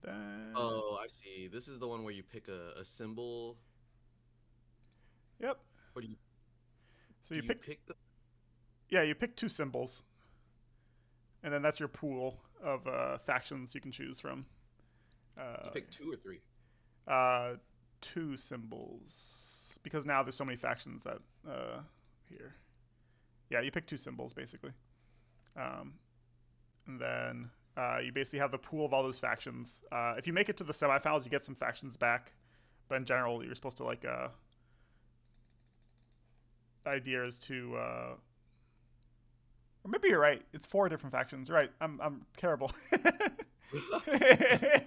then, Oh, I see. This is the one where you pick a symbol. yep. Or So do you you pick, pick the yeah, you pick two symbols, and then that's your pool of factions you can choose from. you Uh, pick two or three? uh, two symbols because now there's so many factions that here. Yeah, you pick two symbols basically, um, and then you basically have the pool of all those factions. If you make it to the semifinals, you get some factions back, but in general, you're supposed to like idea is to or maybe you're right. It's four different factions. Right. I'm terrible.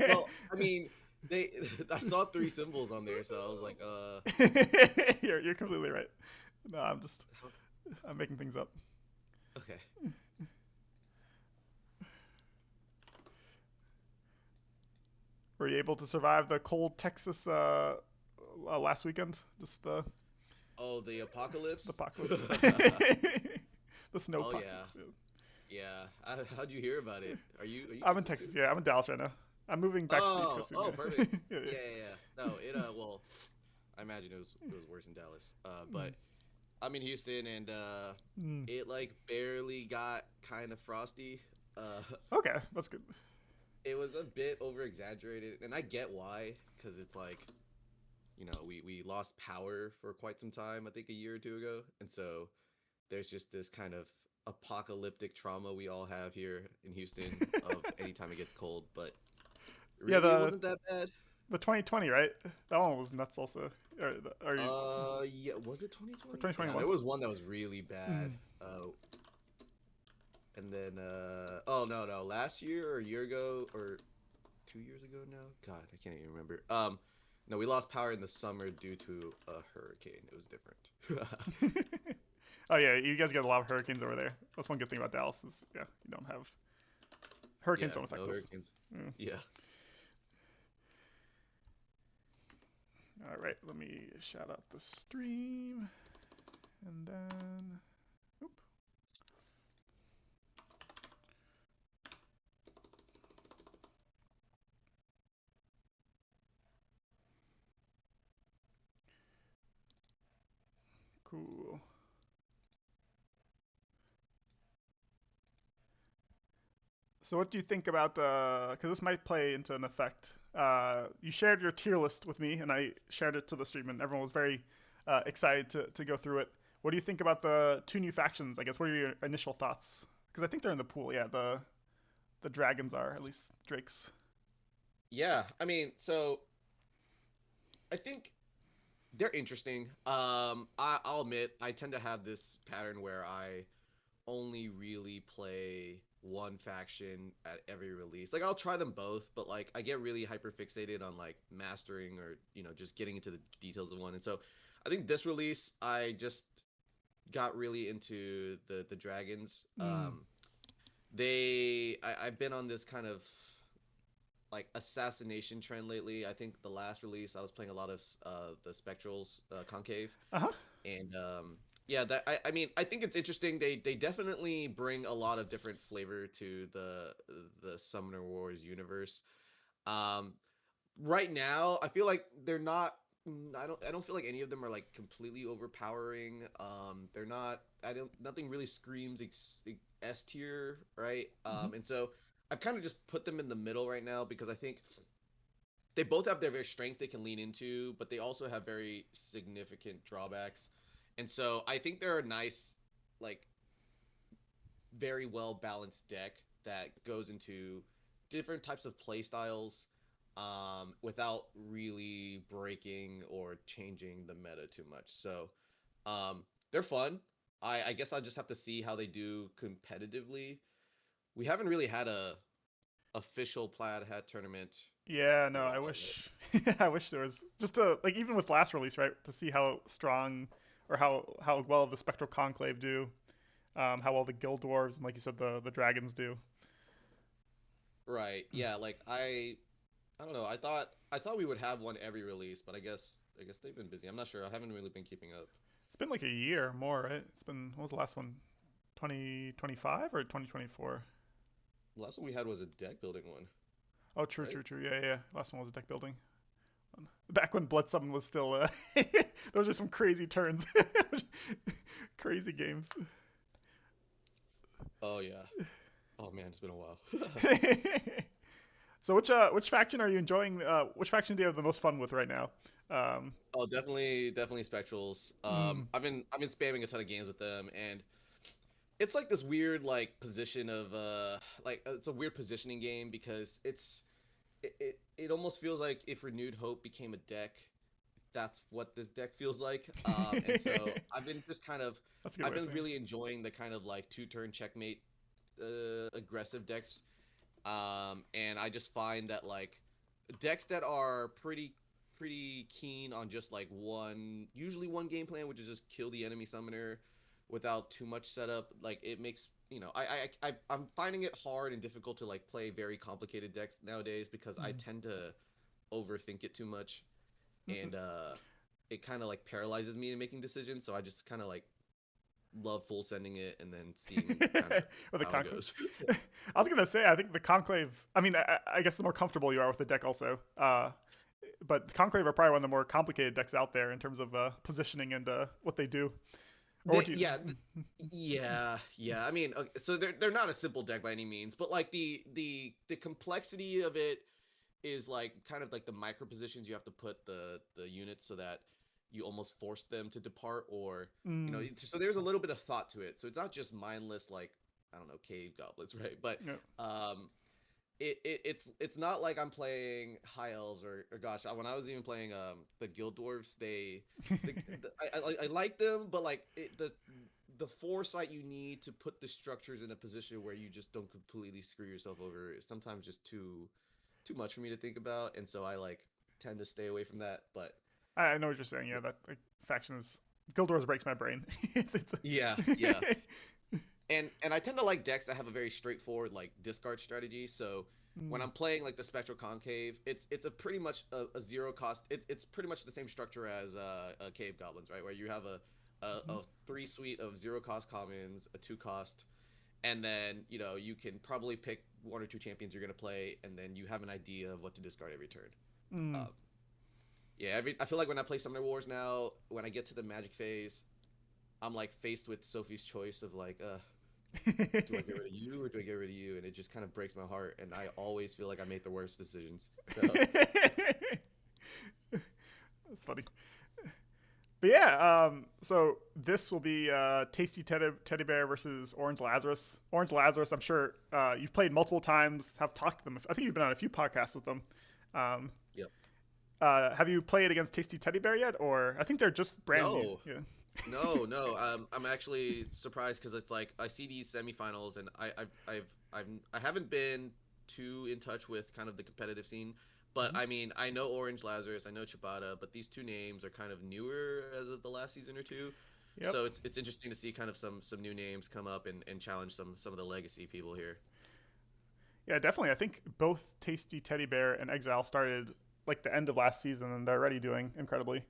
Well, I mean, they I saw three symbols on there, so I was like, you're completely right. No, how- I'm making things up. okay. Were you able to survive the cold Texas last weekend? Just Oh, the the apocalypse? apocalypse. The snow Oh yeah. apocalypse. Yeah. Yeah. How'd you hear about it? Are you I'm in Texas too? Texas. Yeah, I'm in Dallas right now. I'm moving back to the East Oh, Coast soon. oh, Yeah. perfect. Yeah. Yeah. Yeah, yeah, yeah. No, well, I imagine it was worse in Dallas. Mm. But I'm in Houston and Mm. it like barely got kind of frosty. Uh Okay, that's good. it was a bit over exaggerated and I get why cuz it's like, we lost power for quite some time, I think a year or two ago. And so there's just this kind of apocalyptic trauma we all have here in Houston of anytime it gets cold, but Yeah, really it wasn't that bad. the 2020, right? That one was nuts also. Are you Yeah, was it or 2020? Yeah, 2021? there was one that was really bad. Mm. And then oh no, no, last year or a year ago or 2 years ago now. God, I can't even remember. No, we lost power in the summer due to a hurricane. It was different. Oh yeah, you guys get a lot of hurricanes over there. That's one good thing about Dallas is yeah, you don't have hurricanes Yeah, don't affect no us. hurricanes. Yeah. Yeah. All right, let me shout out the stream and then oop, cool. So what do you think about because this might play into an effect. You shared your tier list with me, and I shared it to the stream, and everyone was very excited to go through it. What do you think about the two new factions? I guess what are your initial thoughts? Because I think they're in the pool. Yeah, the dragons are at least drakes. Yeah, I mean, so I think they're interesting. I'll admit I tend to have this pattern where I only really play one faction at every release. Like I'll try them both, but like I get really hyper fixated on like mastering or just getting into the details of one. And so I think this release I just got really into the dragons. Mm. I've been on this kind of like assassination trend lately. I think the last release I was playing a lot of the Spectrals Concave, Uh huh. and yeah, that I mean I think it's interesting. They definitely bring a lot of different flavor to the Summoner Wars universe. Um, right now, I feel like they're not. I don't feel like any of them are like completely overpowering. They're not. I don't. Nothing really screams S tier, right? Mm-hmm. And so I've kind of just put them in the middle right now because I think they both have their very strengths they can lean into, but they also have very significant drawbacks. And so I think they're a nice, like, very well balanced deck that goes into different types of play styles without really breaking or changing the meta too much. So they're fun. I guess I'll just have to see how they do competitively. We haven't really had a official plaid hat tournament Yeah, in a no, I while, right? wish I wish there was just to like even with last release, right, to see how strong or how well the Spectral Conclave do, how well the Guild Dwarves and like you said the dragons do. Right. Yeah, like I don't know. I thought we would have one every release, but I guess they've been busy. I'm not sure. I haven't really been keeping up. It's been like a year more, right? It's been what was the last one? 2025 or 2024? The last one we had was a deck building one. Oh, true, right? true, true. Yeah, yeah. Last one was deck building. Back when Blood Summon was still, those are some crazy turns. Crazy games. Oh yeah. Oh man, it's been a while. So which faction are you enjoying? Which faction do you have the most fun with right now? Um, Oh, definitely Spectrals. mm, I've been spamming a ton of games with them, and it's like this weird like position of it's a weird positioning game because it almost feels like if Renewed Hope became a deck, that's what this deck feels like. And so I've been just kind of that's a good I've way of been saying it. really enjoying the kind of like two-turn checkmate aggressive decks. And I just find that like decks that are pretty keen on just like usually one game plan, which is just kill the enemy summoner without too much setup. Like it makes I'm finding it hard and difficult to like play very complicated decks nowadays because I Mm. tend to overthink it too much, Mm-mm. and it kind of like paralyzes me in making decisions. So I just kind of like love full sending it and then seeing kind of With the how it conclave. goes. I was gonna say I think the conclave. I mean, I guess the more comfortable you are with the deck, also. But the conclave are probably one of the more complicated decks out there in terms of positioning and what they do. Or what They, do you? yeah, yeah. I mean, okay, so they're not a simple deck by any means, but like the complexity of it is like kind of like the micro positions you have to put the units so that you almost force them to depart, or Mm, so there's a little bit of thought to it. So it's not just mindless like I don't know cave goblins, right? But no. um it's not like I'm playing high elves or gosh, when I was even playing the guild dwarves, I like them, but like the foresight you need to put the structures in a position where you just don't completely screw yourself over is sometimes just too much for me to think about, and so I like tend to stay away from that. But I know what you're saying. Yeah, that like, faction is Guild Wars breaks my brain. It's yeah, yeah. And I tend to like decks that have a very straightforward like discard strategy. So when mm, I'm playing like the Spectral Concave, it's a pretty much a zero cost. It's pretty much the same structure as Cave Goblins, right? Where you have mhm. a three suite of zero cost commons, a two cost, and then you can probably pick one or two champions you're gonna play, and then you have an idea of what to discard every turn. Mm. Um, yeah, I feel like when I play Summoner Wars now, when I get to the Magic phase, I'm like faced with Sophie's choice of like, do I get rid of you or do I get rid of you? And it just kind of breaks my heart. And I always feel like I make the worst decisions. So That's funny. But yeah, so this will be Teddy Bear versus Orange Lazarus. Orange Lazarus, I'm sure you've played multiple times, have talked to them. I think you've been on a few podcasts with them. Um, yep. have you played against Tasty Teddy Bear yet? Or I think they're just brand new. No, Yeah. no. I'm actually surprised because it's like I see these semifinals, and I haven't been too in touch with kind of the competitive scene. But Mhm. I mean, I know Orange Lazarus, I know Chibata, but these two names are kind of newer as of the last season or two. Yep. So it's interesting to see kind of some new names come up and challenge some of the legacy people here. Yeah, definitely. I think both Tasty Teddy Bear and Exile started like the end of last season, and they're already doing incredibly.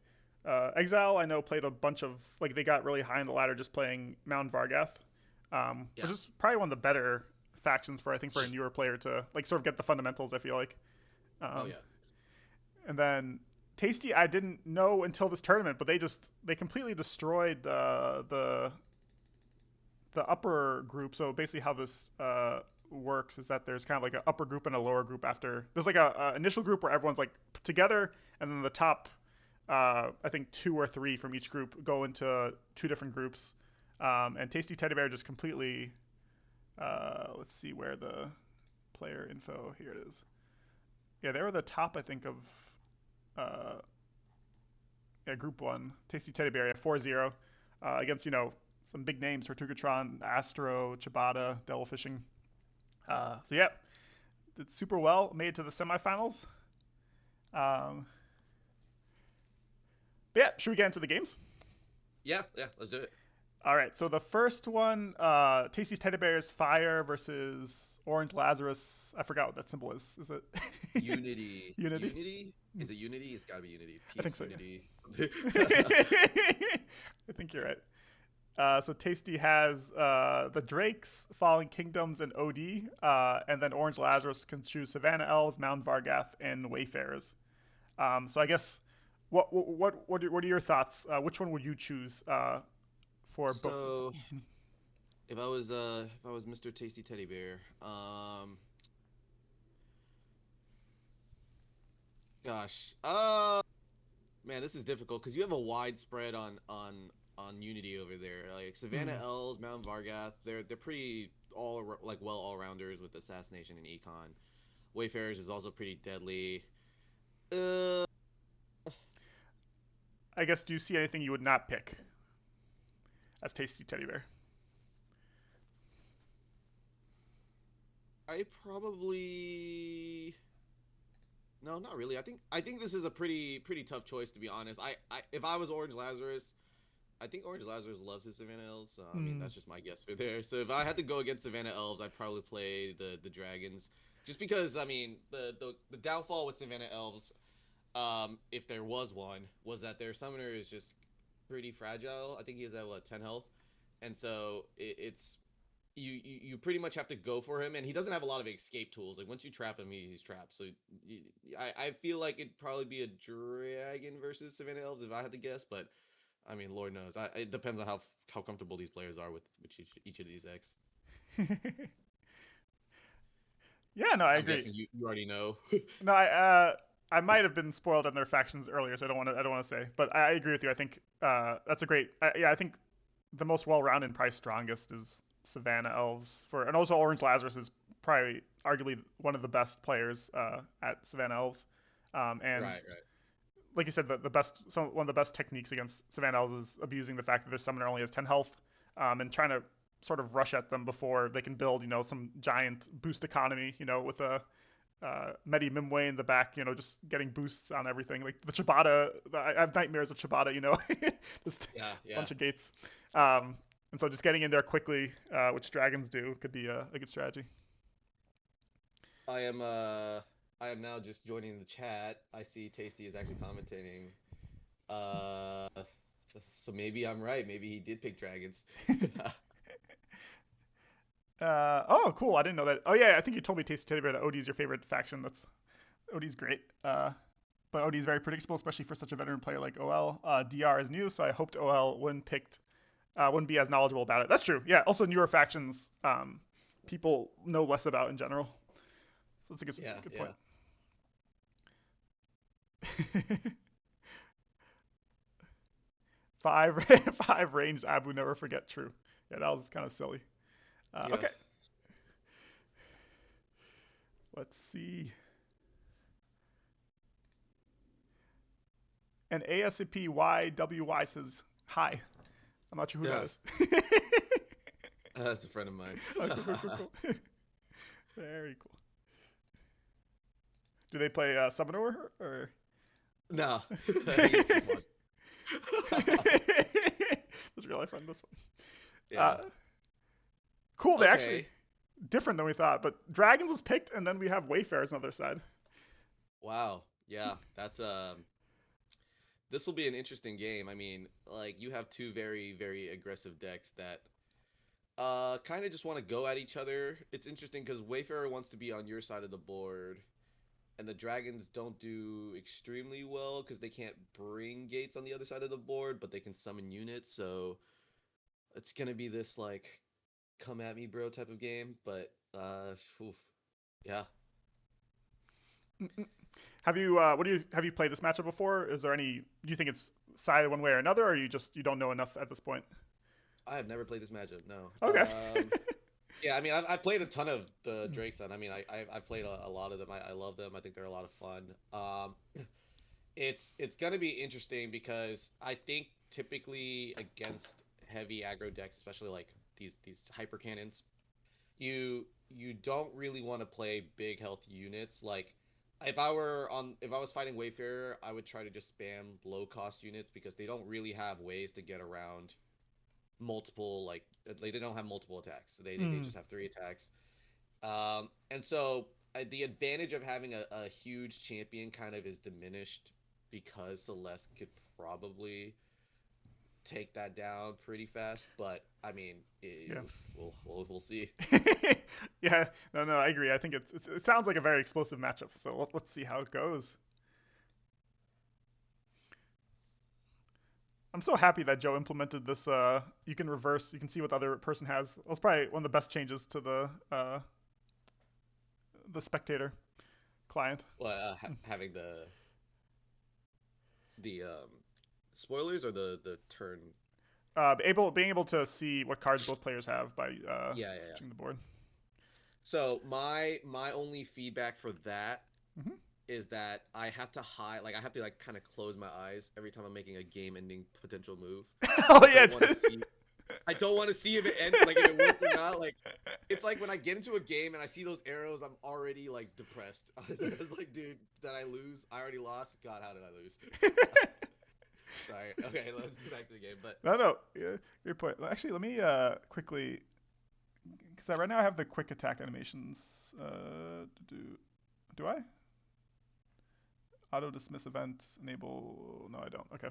Exile, I know, played a bunch of like they got really high in the ladder just playing Mount Vargath, which Yeah. is probably one of the better factions for I think for a newer player to like sort of get the fundamentals. I feel like, Oh um, yeah. and then Tasty, I didn't know until this tournament, but they completely destroyed the upper group. So basically, how this works is that there's kind of like an upper group and a lower group after. There's like a initial group where everyone's like put together, and then the top, I think two or three from each group go into two different groups. And Tasty Teddy Bear just completely. Let's see where the player info here it is. Yeah, they were the top, I think, of uh, yeah, Group One. Tasty Teddy Bear, yeah, 4-0 against some big names: Tortugatron, Astro, Chibata, Devil Fishing. So yeah, did super well. Made it to the semifinals. Um, but yeah, should we get into the games? Yeah, yeah. Let's do it. All right. So the first one, Tasty Teddy Bear's Fire versus Orange Lazarus. I forgot what that symbol is. Is it Unity. Unity? Unity? Is it Unity? It's got to be Unity. I think Peace, so. Unity. Yeah. I think you're right. So Tasty has the Drakes, Fallen Kingdoms, and OD, and then Orange Lazarus can choose Savannah Elves, Mount Vargath, and Wayfarers. So I guess what are your thoughts? Which one would you choose for both of So them? if I was Mr. Tasty Teddy Bear, gosh, man, this is difficult because you have a wide spread on Unity over there. Like Savannah Hmm. Elves, Mount Vargath, they're pretty like well all rounders with assassination and econ. Wayfarers is also pretty deadly. Uh, I guess do you see anything you would not pick as Tasty Teddy Bear? I probably no, not really. I think this is a pretty tough choice to be honest. I if I was Orange Lazarus, I think Orange Lazarus loves his Savannah Elves. So, I mean, Hmm. that's just my guess for there. So if I had to go against Savannah Elves, I'd probably play the dragons, just because I mean the downfall with Savannah Elves, if there was one, was that their summoner is just pretty fragile. I think he has at what 10 health, and so it's you pretty much have to go for him, and he doesn't have a lot of escape tools. Like once you trap him, he's trapped. So I feel like it'd probably be a dragon versus Savannah Elves if I had to guess, but I mean, Lord knows. It depends on how comfortable these players are with each of these decks. Yeah, no, I I'm agree. guessing you already know. No, I might have been spoiled on their factions earlier, so I don't want to say, but I agree with you. I think that's a great. Yeah, I think the most well-rounded and probably strongest is Savannah Elves for, and also Orange Lazarus is probably arguably one of the best players at Savannah Elves. And Right, right. like you said, one of the best techniques against Savannah Elves is abusing the fact that their summoner only has 10 health, and trying to sort of rush at them before they can build, some giant boost economy, with a Medi Mimway in the back, just getting boosts on everything. Like the Chibata, I have nightmares of Chibata, just Yeah, a yeah. bunch of gates. And so just getting in there quickly, which dragons do, could be a good strategy. I am uh I am now just joining the chat. I see Tasty is actually commenting. Uh so maybe I'm right. Maybe he did pick dragons. Oh, cool. I didn't know that. Oh, yeah. I think you told me, Tasty Teddy Bear, that OD is your favorite faction. OD's great. But OD is very predictable, especially for such a veteran player like OL. DR is new, so I hoped OL wouldn't be as knowledgeable about it. That's true. Yeah. Also, newer factions, people know less about in general. So that's a Yeah, good point. yeah. five five ranged Abu never forget. True. Yeah, that was kind of silly. Yeah. Okay, let's see. And ASCPYWY says hi. I'm not sure who that Yeah. is. That's a friend of mine. Oh, cool, cool, cool, cool. Very cool. Do they play Summoner or? No. He's just watching. Just realized on this one. Yeah. Cool. They actually Okay. different than we thought. But Dragons was picked, and then we have Wayfarers on the other side. Wow. Yeah. That's this will be an interesting game. I mean, like you have two very aggressive decks that kind of just want to go at each other. It's interesting because Wayfarer wants to be on your side of the board, and the Dragons don't do extremely well because they can't bring gates on the other side of the board, but they can summon units. So it's gonna be this like come at me, bro type of game. But oof, yeah. Have you played this matchup before? Is there any? Do you think it's sided one way or another, or you don't know enough at this point? I have never played this matchup. No. Okay. Yeah, I mean, I've played a ton of the Drake's on. I mean, I've played a lot of them. I love them. I think they're a lot of fun. It's gonna be interesting because I think typically against heavy aggro decks, especially like these hyper cannons, you don't really want to play big health units. Like if I was fighting Wayfarer, I would try to just spam low cost units because they don't really have ways to get around multiple they don't have multiple attacks. They Mm. just have three attacks. And so the advantage of having a huge champion kind of is diminished because Celeste could probably take that down pretty fast. But I mean, Yeah. we'll see. Yeah. No, no, I agree. I think it sounds like a very explosive matchup. So let's see how it goes. I'm so happy that Joe implemented this. You can reverse. You can see what the other person has. That was probably one of the best changes to the spectator client. Well, having the spoilers or the turn. Being able to see what cards both players have by Yeah, yeah, yeah. switching the board. So my only feedback for that Hmm. is that I have to hide, like I have to like kind of close my eyes every time I'm making a game-ending potential move because Oh yeah. I don't want to see if it ends, like if it worked or not. Like it's like when I get into a game and I see those arrows, I'm already like depressed. I was like, dude, did I lose? I already lost. God, how did I lose? Sorry. Okay, let's get back to the game. But No, no. Yeah, great point. Actually, let me quickly, because right now I have the quick attack animations. Do I? Auto dismiss event enable. No, I don't. Okay.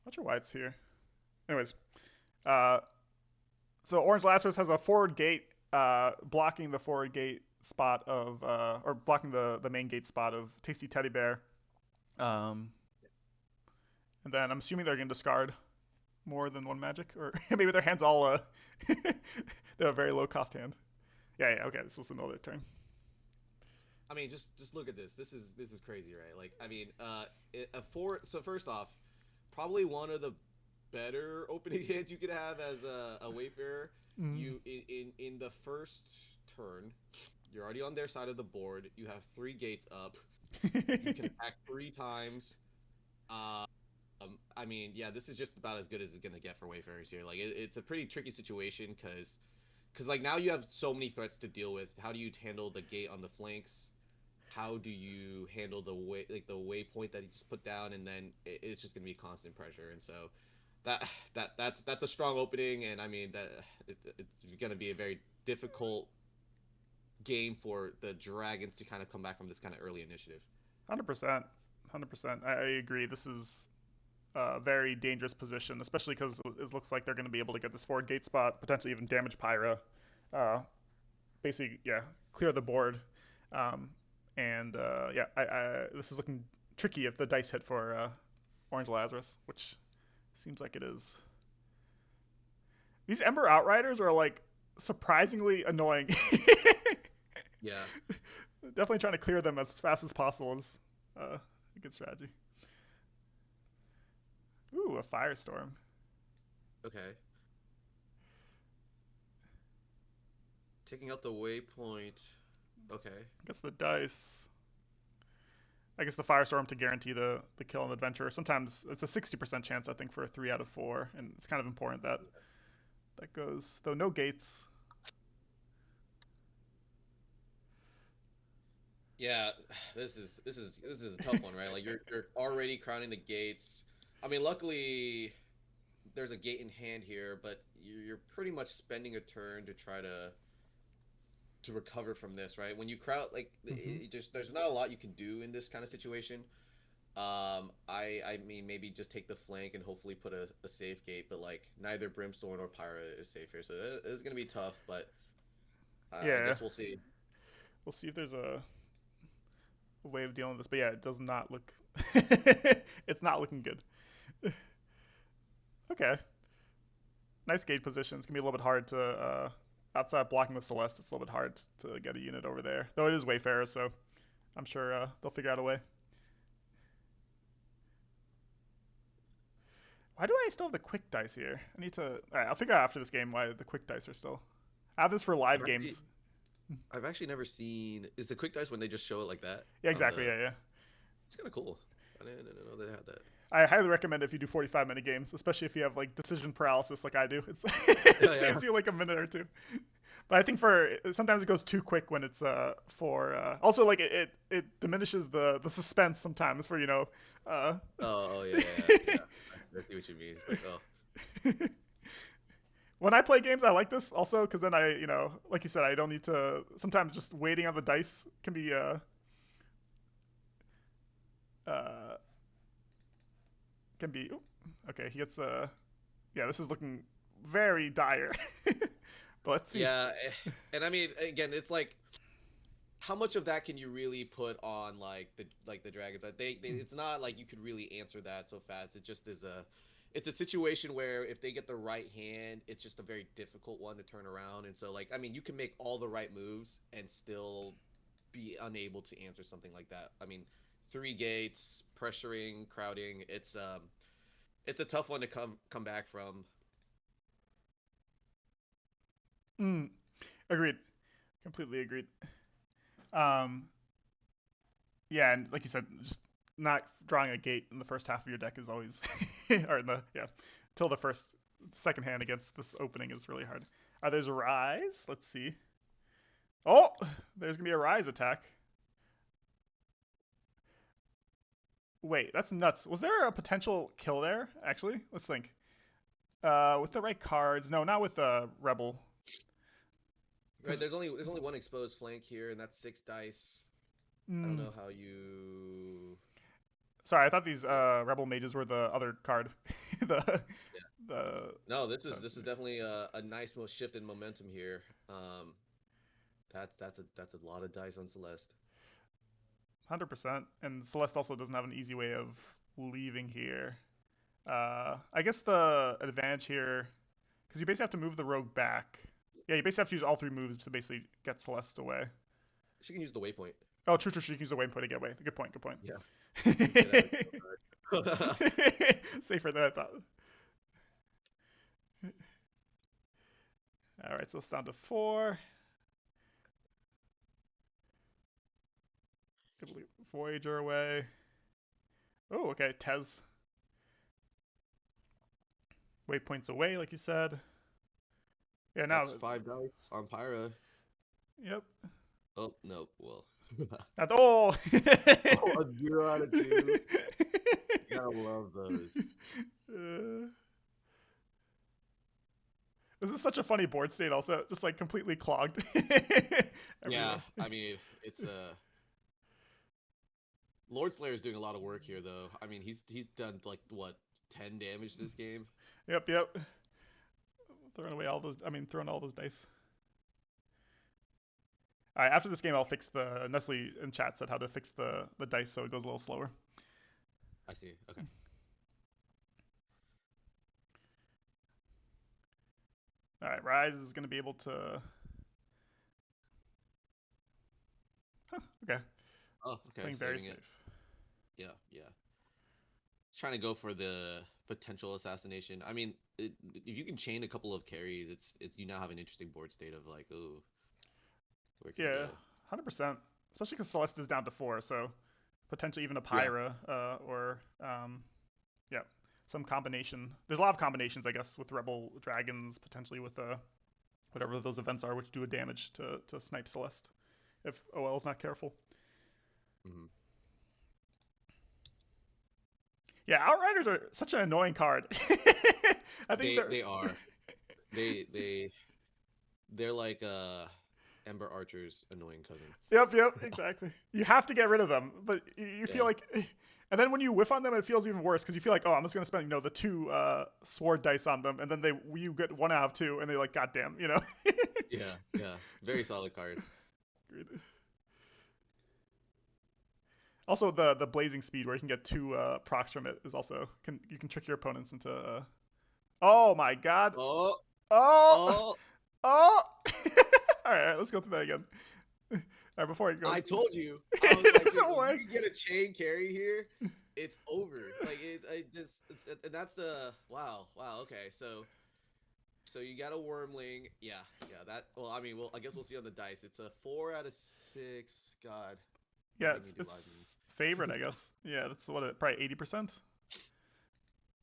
Not sure why it's here. Anyways, uh, so OrangeLazarus has a forward gate, blocking the forward gate spot of, or blocking the main gate spot of TastyTeddyBear. Um, and then I'm assuming they're gonna discard more than one magic, or maybe their hand's all they have a very low cost hand. Yeah, yeah, okay, this was another turn. I mean, just look at this. This is crazy, right? Like, I mean, a four. So first off, probably one of the better opening hands you could have as a Wayfarer. Mm. You in the first turn, you're already on their side of the board. You have three gates up. You can attack three times. Um, I mean, yeah, this is just about as good as it's gonna get for Wayfarers here. Like, it's a pretty tricky situation because like now you have so many threats to deal with. How do you handle the gate on the flanks? How do you handle the waypoint that you just put down, and then it's just gonna be constant pressure. And so that's a strong opening, and I mean that it's gonna be a very difficult game for the Dragons to kind of come back from this kind of early initiative. 100%. 100%. I agree. This is a very dangerous position, especially because it looks like they're going to be able to get this forward gate spot, potentially even damage Pyra. Uh, Basically, yeah, clear the board. Um, and yeah, this is looking tricky if the dice hit for OrangeLazarus, which seems like it is. These Ember Outriders are like surprisingly annoying. Yeah. Definitely trying to clear them as fast as possible is a good strategy. Ooh, a Firestorm. Okay. Taking out the waypoint. Okay. Gets the dice. I guess the Firestorm to guarantee the kill on the Adventurer. Sometimes it's a 60% chance, I think, for a 3 out of 4, and it's kind of important that that goes. Though no gates. Yeah, this is a tough one, right? Like you're already crowning the gates. I mean, luckily there's a gate in hand here, but you're pretty much spending a turn to try to recover from this, right? When you crowd, like Mm-hmm. just there's not a lot you can do in this kind of situation. I mean maybe just take the flank and hopefully put a safe gate, but like neither Brimstone or Pyra is safe here, so it's gonna be tough. But I Yeah, guess we'll see. we'll see if there's a way of dealing with this. But yeah, it does not look. It's not looking good. Okay, nice gate position. It's gonna be a little bit hard to outside blocking the Celeste. It's a little bit hard to get a unit over there. Though it is Wayfarer, so I'm sure they'll figure out a way. Why do I still have the quick dice here? I need to. All right, I'll figure out after this game why the quick dice are still. I have this for I've live actually games. I've actually never seen. Is the quick dice when they just show it like that Yeah, on exactly. the? Yeah, yeah. It's kind of cool. I didn't know they had that. I highly recommend if you do 45-minute games, especially if you have like decision paralysis like I do. It's it Yeah, yeah. saves you like a minute or two. But I think for sometimes it goes too quick when it's for also like it diminishes the suspense sometimes for uh Oh yeah, yeah, yeah. I see what you mean. It's like, oh, when I play games I like this also because then I like you said I don't need to sometimes just waiting on the dice can be uh can be ooh, okay he gets Yeah, this is looking very dire. But let's see. Yeah, and I mean, again, it's like how much of that can you really put on like the dragons? It's not like you could really answer that so fast. It just is a it's a situation where if they get the right hand, it's just a very difficult one to turn around. And so like I mean, you can make all the right moves and still be unable to answer something like that. I mean, three gates, pressuring, crowding, it's a tough one to come back from. Mm, agreed. Completely agreed. Um, yeah, and like you said, just not drawing a gate in the first half of your deck is always, or in the yeah, till the second hand against this opening is really hard. There's a rise. Let's see. Oh, there's gonna be a rise attack. Wait, that's nuts. Was there a potential kill there? Actually, let's think. With the right cards, no, not with Rebel. Right, Because there's only one exposed flank here, and that's 6 dice. I don't mm, know how you. sorry, I thought these Yeah, Rebel mages were the other card. the yeah. the No, this so, is this is definitely a nice shift in momentum here. That's a lot of dice on Celeste. 100%. And Celeste also doesn't have an easy way of leaving here. I guess the advantage here, because you basically have to move the rogue back. Yeah, you basically have to use all three moves to basically get Celeste away. She can use the waypoint. Oh, true. She can use the waypoint to get away. Good point. Good point. Yeah, to get out of jail card. Safer than I thought. All right, so it's down to 4. Voyager away. Oh, okay. Tez. Waypoints away, like you said. Yeah, now. That's 5 dice on Pyra. Yep. Oh no, well. Not oh. Oh, a 0 out of 2. You gotta love those. uh, this is such a funny board state. Also, just like completely clogged Yeah, everywhere. I mean, it's Lord Slayer is doing a lot of work here, though. I mean, he's done like what 10 damage this game. Yep. Throwing away all those. I mean, throwing all those dice. All right, after this game, I'll fix the Nestle in chat said how to fix the dice so it goes a little slower. I see. Okay. All right, Rise is going to be able to. Huh, okay, Oh, it's okay. playing very Saving it. safe. Yeah. Trying to go for the potential assassination. I mean, if you can chain a couple of carries, it's you now have an interesting board state of like, oh, where can you Yeah, go? 100%. Especially because Celeste is down to 4, so potentially even a Yeah. Pyra or yeah, some combination. There's a lot of combinations, I guess, with Rebel Dragons potentially with whatever those events are, which do a damage to snipe Celeste if OL is not careful. Mm-hmm. Yeah, Outriders are such an annoying card. I think They they're. they are they they're like Ember Archer's annoying cousin. Yep, exactly. You have to get rid of them, but you feel Yeah. like, and then when you whiff on them, it feels even worse because you feel like, oh, I'm just gonna spend the two sword dice on them, and then you get 1 out of 2, and they're like, goddamn, Yeah. Very solid card. Also, the blazing speed where you can get 2 procs from it is also you can trick your opponents into. Oh my god! Oh, Oh, oh! oh! All right, let's go through that again. All right, before it I goes. told you. I was It like, doesn't dude, if you work. can get a chain carry here, it's over. Like and that's wow. Okay, so you got a wormling. Yeah. That. Well, I mean, I guess we'll see on the dice. It's a 4 out of 6. God, don't Yeah, make me do live it's favorite, I guess. Yeah, that's what probably 80%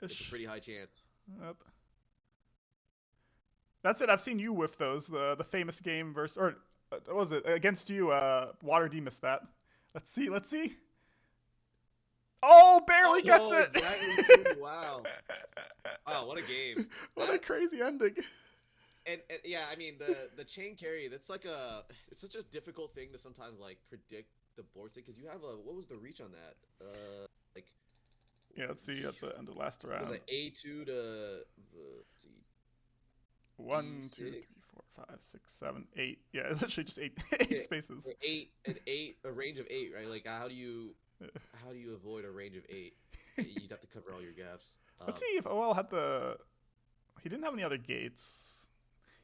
It's a ish. pretty high chance. Yep. That's it. I've seen you whiff those. The famous game versus or what was it against you? Water D missed that. Let's see. Oh, barely gets Oh, it. exactly. Too. Wow. Wow, what a game. What a crazy ending. And yeah, I mean the chain carry. It's such a difficult thing to sometimes like predict the board state because you have a what was the reach on that? Like Yeah, let's see at the end of the last What is round. that? A2 to let's see, One, two, D6. three, four, five, six, seven, eight. Yeah, it's literally just eight eight Yeah, spaces. a range of eight, right? Like how do you avoid a range of eight? You'd have to cover all your gaps. Let's see if OL had the. He didn't have any other gates.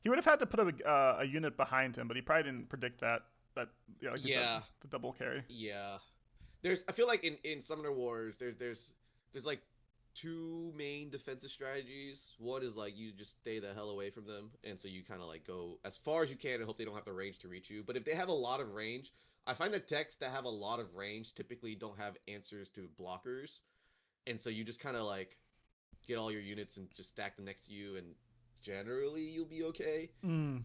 He would have had to put a unit behind him, but he probably didn't predict that. That yeah, like you said, Yeah, the double carry. yeah. I feel like in Summoner Wars, there's like two main defensive strategies. One is like you just stay the hell away from them, and so you kind of like go as far as you can and hope they don't have the range to reach you. But if they have a lot of range, I find that techs that have a lot of range typically don't have answers to blockers, and so you just kind of like get all your units and just stack them next to you, and generally you'll be okay. Mm.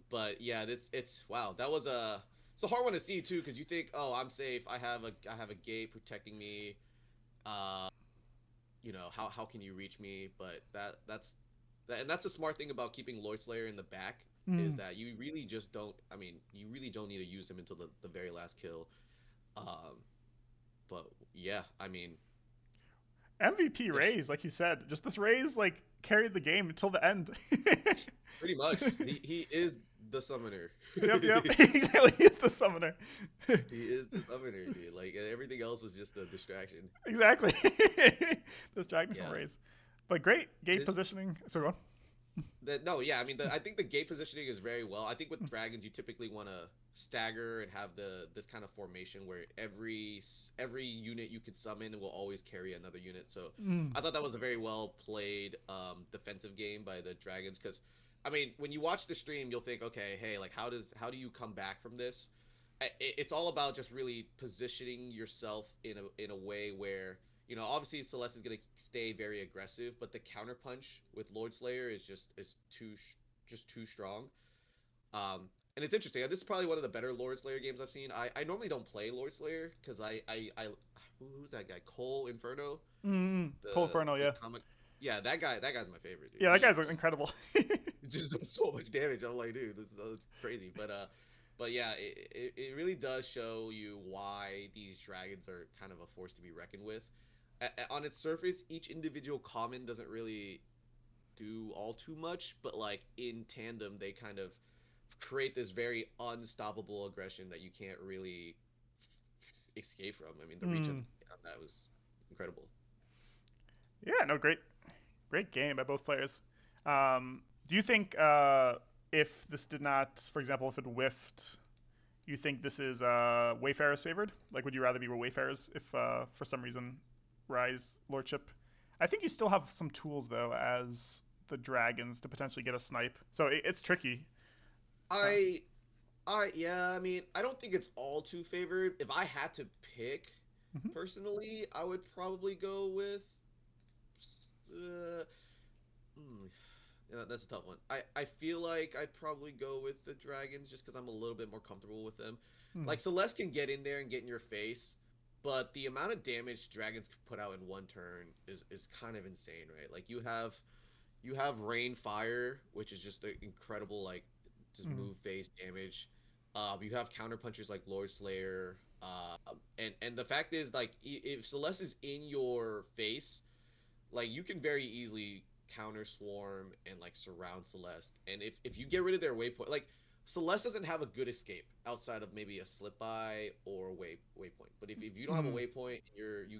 But yeah, it's wow. That was a it's a hard one to see too because you think, oh, I'm safe. I have a gate protecting me. Uh, how can you reach me? But and that's the smart thing about keeping Lord Slayer in the back is Mm. that you really just don't. I mean, you really don't need to use him until the very last kill. Um, but yeah, I mean, MVP yeah, raise, like you said, just this raise like carried the game until the end. pretty much. He is the summoner. Yep. Exactly. He's the summoner. He is the summoner, dude. Like everything else was just a distraction. Exactly. Distracting from Yeah. raise. But great gate This positioning. So go on. no, yeah. I mean, I think the gate positioning is very well. I think with dragons, you typically want to stagger and have this kind of formation where every unit you could summon will always carry another unit. So Mm. I thought that was a very well played defensive game by the dragons. Because I mean, when you watch the stream, you'll think, okay, hey, like how do you come back from this? It's all about just really positioning yourself in a way where obviously Celeste is gonna stay very aggressive, but the counterpunch with Lord Slayer just too strong. And it's interesting. This is probably one of the better Lord Slayer games I've seen. I normally don't play Lord Slayer because I who's that guy? Cole Inferno, Cole Inferno, the yeah. comic. Yeah, that guy's my favorite, dude. Yeah, that He guy's incredible. just does so much damage. I'm like, dude, this is crazy. But yeah, it really does show you why these dragons are kind of a force to be reckoned with. On its surface, each individual common doesn't really do all too much, but like in tandem, they kind of create this very unstoppable aggression that you can't really escape from. I mean, the reach Mm. on that was incredible. Yeah, no, great game by both players. Do you think if this did not, for example, if it whiffed, you think this is Wayfarers favored? Like, would you rather be Wayfarers if for some reason Rise Lordship? I think you still have some tools though as the dragons to potentially get a snipe. So it's tricky. Uh, I yeah, I mean, I don't think it's all too favored. If I had to pick mhm. personally, I would probably go with uh, hmm, yeah, that's a tough one. I feel like I'd probably go with the dragons just because I'm a little bit more comfortable with them. Mm. Like Celeste can get in there and get in your face, but the amount of damage dragons can put out in one turn is kind of insane, right? Like you have rain fire, which is just an incredible like just Mm. move phase damage. You have counter punchers like Lord Slayer. And the fact is like if Celeste is in your face, like you can very easily counter swarm and like surround Celeste. And if you get rid of their waypoint, like Celeste doesn't have a good escape outside of maybe a slip by or waypoint. But if you don't have a Mm. waypoint, you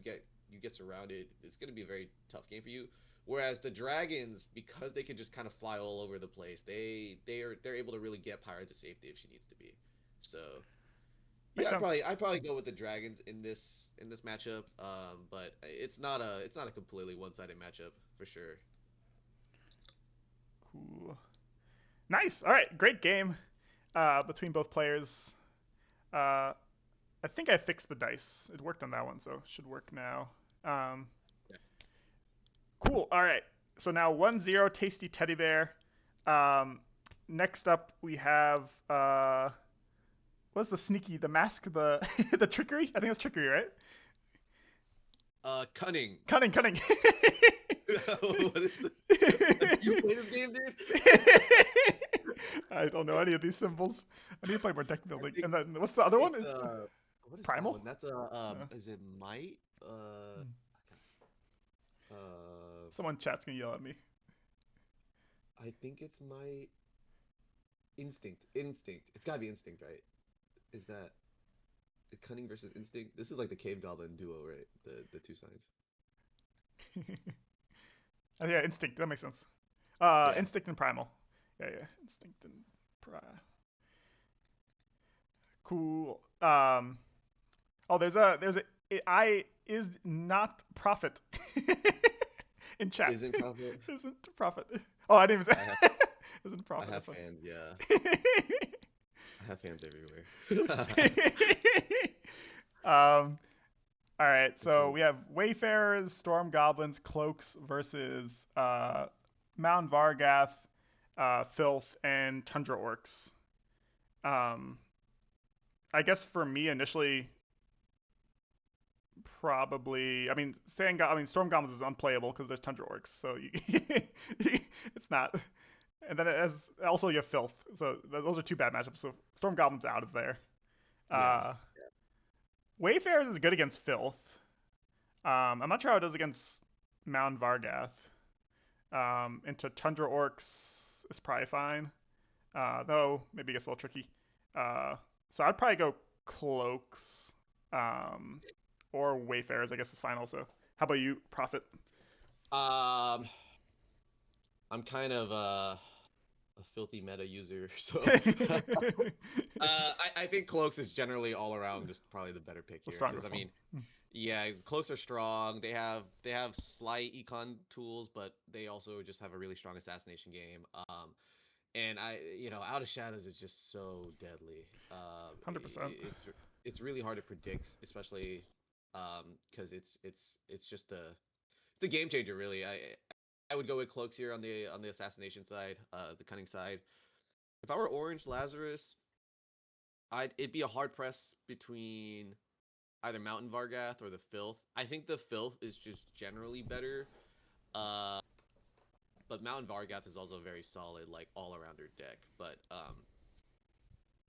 get surrounded. It's going to be a very tough game for you. Whereas the dragons, because they can just kind of fly all over the place, they're able to really get Pyra to safety if she needs to be. So Makes yeah, sense. I'd probably go with the dragons in this matchup. But it's not a completely one-sided matchup for sure. Cool. Nice. All right, great game between both players. Uh, I think I fixed the dice. It worked on that one, so it should work now. Um, Yeah. cool. All right. So now 1-0 Tasty Teddy Bear. Um, next up we have what's the sneaky, the mask, the the trickery? I think it's trickery, right? Cunning. Cunning. What is it? Do you play this game, dude? I don't know any of these symbols. I need to play more deck I building. think And then what's the other one? it's Is what is that Primal? one? That's Uh, is it might? hmm. Uh, Someone chat's gonna yell at me. I think it's my instinct. Instinct. It's gotta be instinct, right? Is that the cunning versus instinct? This is like the cave goblin duo, right? The two signs. Yeah, instinct. That makes sense. Yeah. Instinct and primal. Yeah. Instinct and primal. Cool. Oh, there's a I is not profit in chat. Isn't profit. Isn't profit. Oh, I didn't even I have say isn't I profit. have That's fine. fans. Yeah, I have fans everywhere. um. All right. It's So all we have Wayfarers, Storm Goblins, Cloaks versus Mount Vargath, Filth, and Tundra Orcs. Um. I guess for me initially, probably. I mean, I mean, Storm Goblins is unplayable because there's Tundra Orcs, so it's not. And then it has also you have Filth, so those are two bad matchups. So Storm Goblins out of there. yeah. Uh, Wayfarers is good against Filth. I'm not sure how it does against Mound Vargath. Into Tundra Orcs, it's probably fine. Though maybe it gets a little tricky. Uh, so I'd probably go Cloaks. Um, or Wayfarers, I guess is fine also. How about you, Prophet? Um, I'm kind of a filthy meta user, so The I think Cloaks is generally all around just probably the better pick here because I strongest one. mean, yeah, Cloaks are strong. They have slight econ tools, but they also just have a really strong assassination game. And Out of Shadows is just so deadly. 100%. It's really hard to predict, especially because it's just it's a game changer, really. I would go with Cloaks here on the assassination side, the cunning side. If I were Orange Lazarus, it'd be a hard press between either Mountain Vargath or the Filth. I think the Filth is just generally better. Uh, but Mountain Vargath is also a very solid, like all arounder deck. But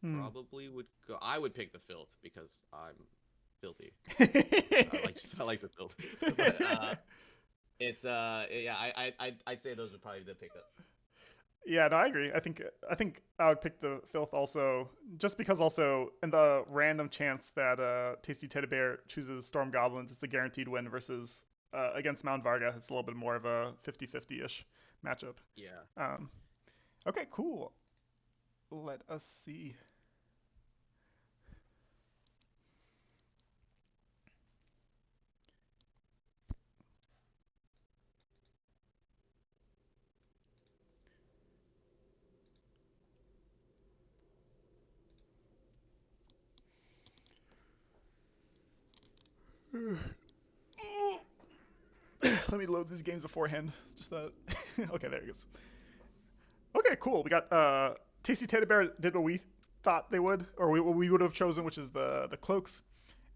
Hmm. probably would go. I would pick the Filth because I'm filthy. I like the Filth. But it's yeah, I'd say those would probably be the pickup. Yeah, no, I agree. I think I would pick the Filth also, just because also in the random chance that Tasty Teddy Bear chooses Storm Goblins, it's a guaranteed win versus against Mount Varga, it's a little bit more of a 50-50-ish matchup. Yeah. Um, okay, cool. Let us see. Let me load these games beforehand. Just that. Okay, there it goes. Okay, cool. We got Tasty Teddy Bear did what we thought they would, or we would have chosen, which is the cloaks,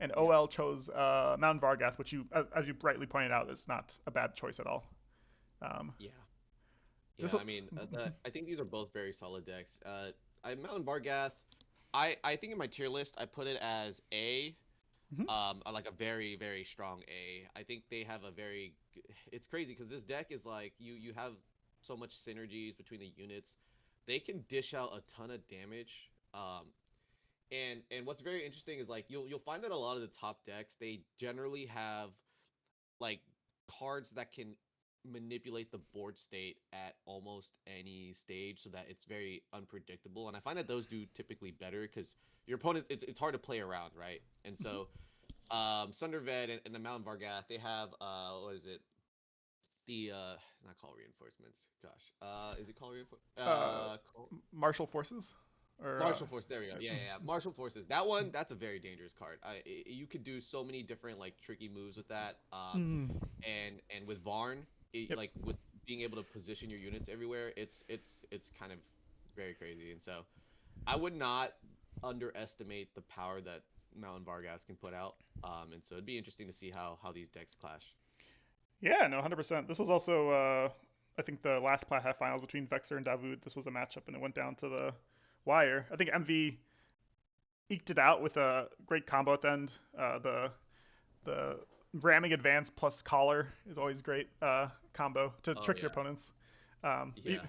and Yeah. OL chose Mount Vargath, which you, as you rightly pointed out, is not a bad choice at all. Um, Yeah. this Yeah, I mean, I think these are both very solid decks. Mountain Vargath, I think in my tier list I put it as A, Mhm. like a very very strong A. I think they have a very. It's crazy because this deck is like you have so much synergies between the units. They can dish out a ton of damage. And what's very interesting is like you'll find that a lot of the top decks they generally have like cards that can manipulate the board state at almost any stage so that it's very unpredictable, and I find that those do typically better because your opponent it's hard to play around, right? And so Sunderved and the Mountain Vargath, they have what is it, it's not called reinforcements, gosh, is it called reinforcement, uh, Martial forces, or Martial Force. There we go. Yeah. Martial Forces. That one, that's a very dangerous card. You could do so many different like tricky moves with that. mm, And with Varn, yep. like with being able to position your units everywhere, it's kind of very crazy. And so I would not underestimate the power that Mountain Vargas can put out. And so it'd be interesting to see how these decks clash. Yeah, no, 100%. This was also, I think, the last Plat Half Finals between Vexer and Davud. This was a matchup, and it went down to the wire. I think MV eked it out with a great combo at the end. The ramming advance plus collar is always great combo to Oh trick your yeah, opponents. yeah.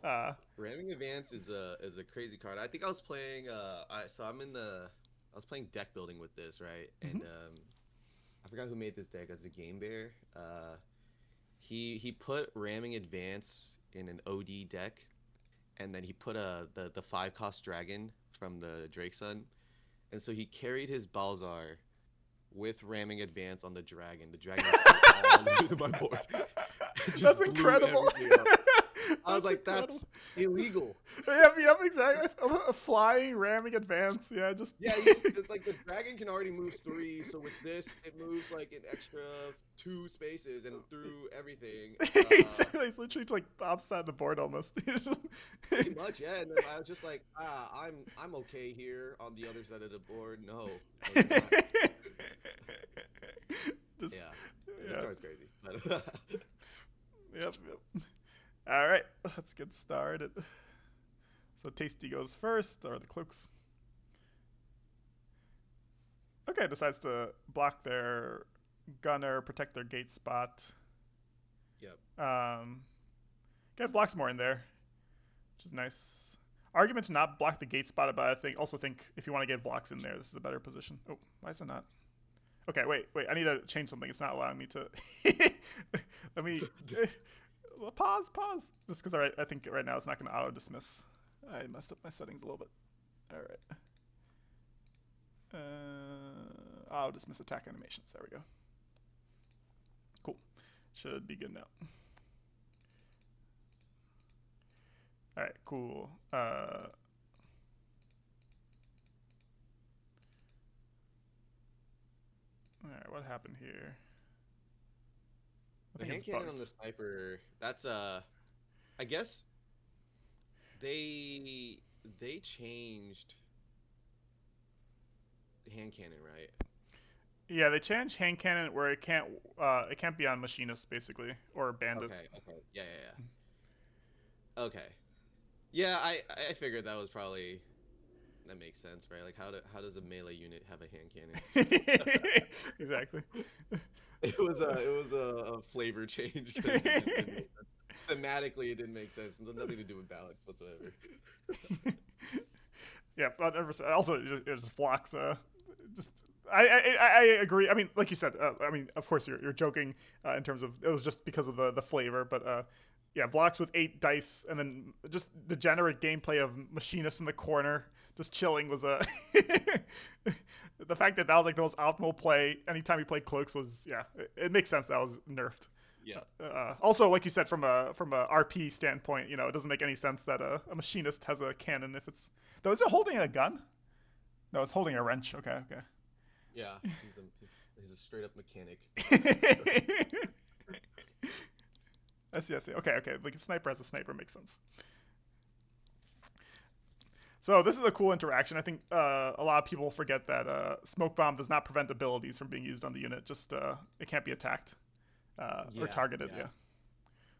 Uh, Ramming Advance is a crazy card. I think I was playing. I'm in the. I was playing deck building with this, right? mhm. And I forgot who made this deck. As a Game Bear. He put Ramming Advance in an OD deck, and then he put the 5 cost dragon from the Drake Sun, and so he carried his Balzar with Ramming Advance on the dragon. The dragon was still all over my board. It That's just blew incredible. everything up. I was That's like, incredible. that's illegal. Yep, exactly. A flying ramming advance. Yeah, just. Yeah, you just it's like the dragon can already move 3, so with this it moves like an extra 2 spaces and through everything. Exactly. It's literally like the opposite side of the board almost. It's just. Pretty much, yeah. And then I was just like, I'm okay here on the other side of the board. No, no, you're not. just. Yeah, this Yeah. card's crazy. But Yep. All right, let's get started. So Tasty goes first, or the cloaks. Okay, decides to block their gunner, protect their gate spot. yep. Get blocks more in there, which is nice. Argument to not block the gate spot, but I also think if you want to get blocks in there, this is a better position. Oh, why is it not? Okay, wait. I need to change something. It's not allowing me to. Let me pause. Just because I think right now it's not going to auto dismiss. I messed up my settings a little bit. All right. Auto dismiss attack animations. There we go. Cool. Should be good now. All right. Cool. All right. What happened here? I The think it's hand cannon on bugged. the sniper. That's I guess they they changed hand cannon, right? Yeah, they changed hand cannon where it can't be on machinist basically or bandit. Okay. Okay. Yeah. Yeah. Yeah. Okay. Yeah. I figured that was probably that makes sense, right? Like how does a melee unit have a hand cannon? Exactly. It was a flavor change because it just didn't make sense. Thematically, it didn't make sense. Nothing to do with balance whatsoever. Yeah, but also it just blocks. Just I agree. I mean, like you said. I mean, of course you're joking in terms of it was just because of the flavor, but yeah, blocks with 8 dice and then just degenerate gameplay of machinist in the corner just chilling was a. The fact that that was like the most optimal play anytime you played cloaks was yeah, it makes sense that was nerfed. Yeah. Also, like you said, from a RP standpoint, it doesn't make any sense that a machinist has a cannon if it's. Though is it holding a gun? No, it's holding a wrench. Okay. Yeah. He's a straight up mechanic. I see. Okay. Like a sniper as a sniper makes sense. So this is a cool interaction. I think a lot of people forget that smoke bomb does not prevent abilities from being used on the unit. Just it can't be attacked or Yeah. targeted. Yeah. Yeah.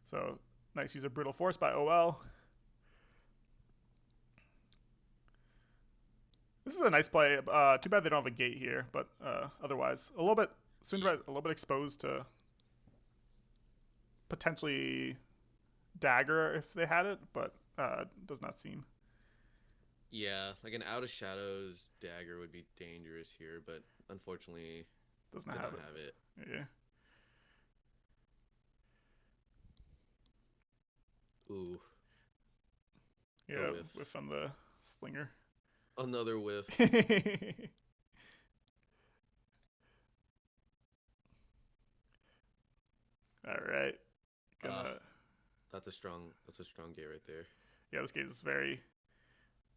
So nice use of brutal force by OL. This is a nice play. Too bad they don't have a gate here, but otherwise a little bit Yeah. a little bit exposed to potentially dagger if they had it, but does not seem. Yeah. Like an out of shadows dagger would be dangerous here, but unfortunately, Does not did have not it. have it. Yeah. Ooh, a Yeah, whiff. whiff on the slinger. Another whiff. All right. Uh, Gonna. that's a strong gate right there. Yeah, this gate is very.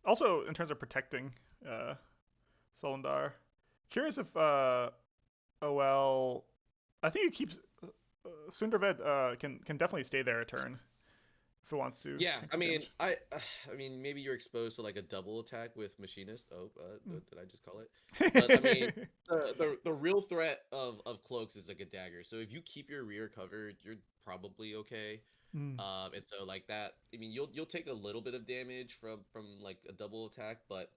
Also, in terms of protecting Solendar. Curious if OL. I think it keeps. Sunderved can definitely stay there a turn if it wants to Yeah, take I some mean, damage. I mean, maybe you're exposed to like a double attack with machinist. Oh, Mm. did I just call it? But I mean, the real threat of cloaks is like a dagger. So if you keep your rear covered, you're probably okay. Mm. And so like that, I mean, you'll take a little bit of damage from like a double attack, but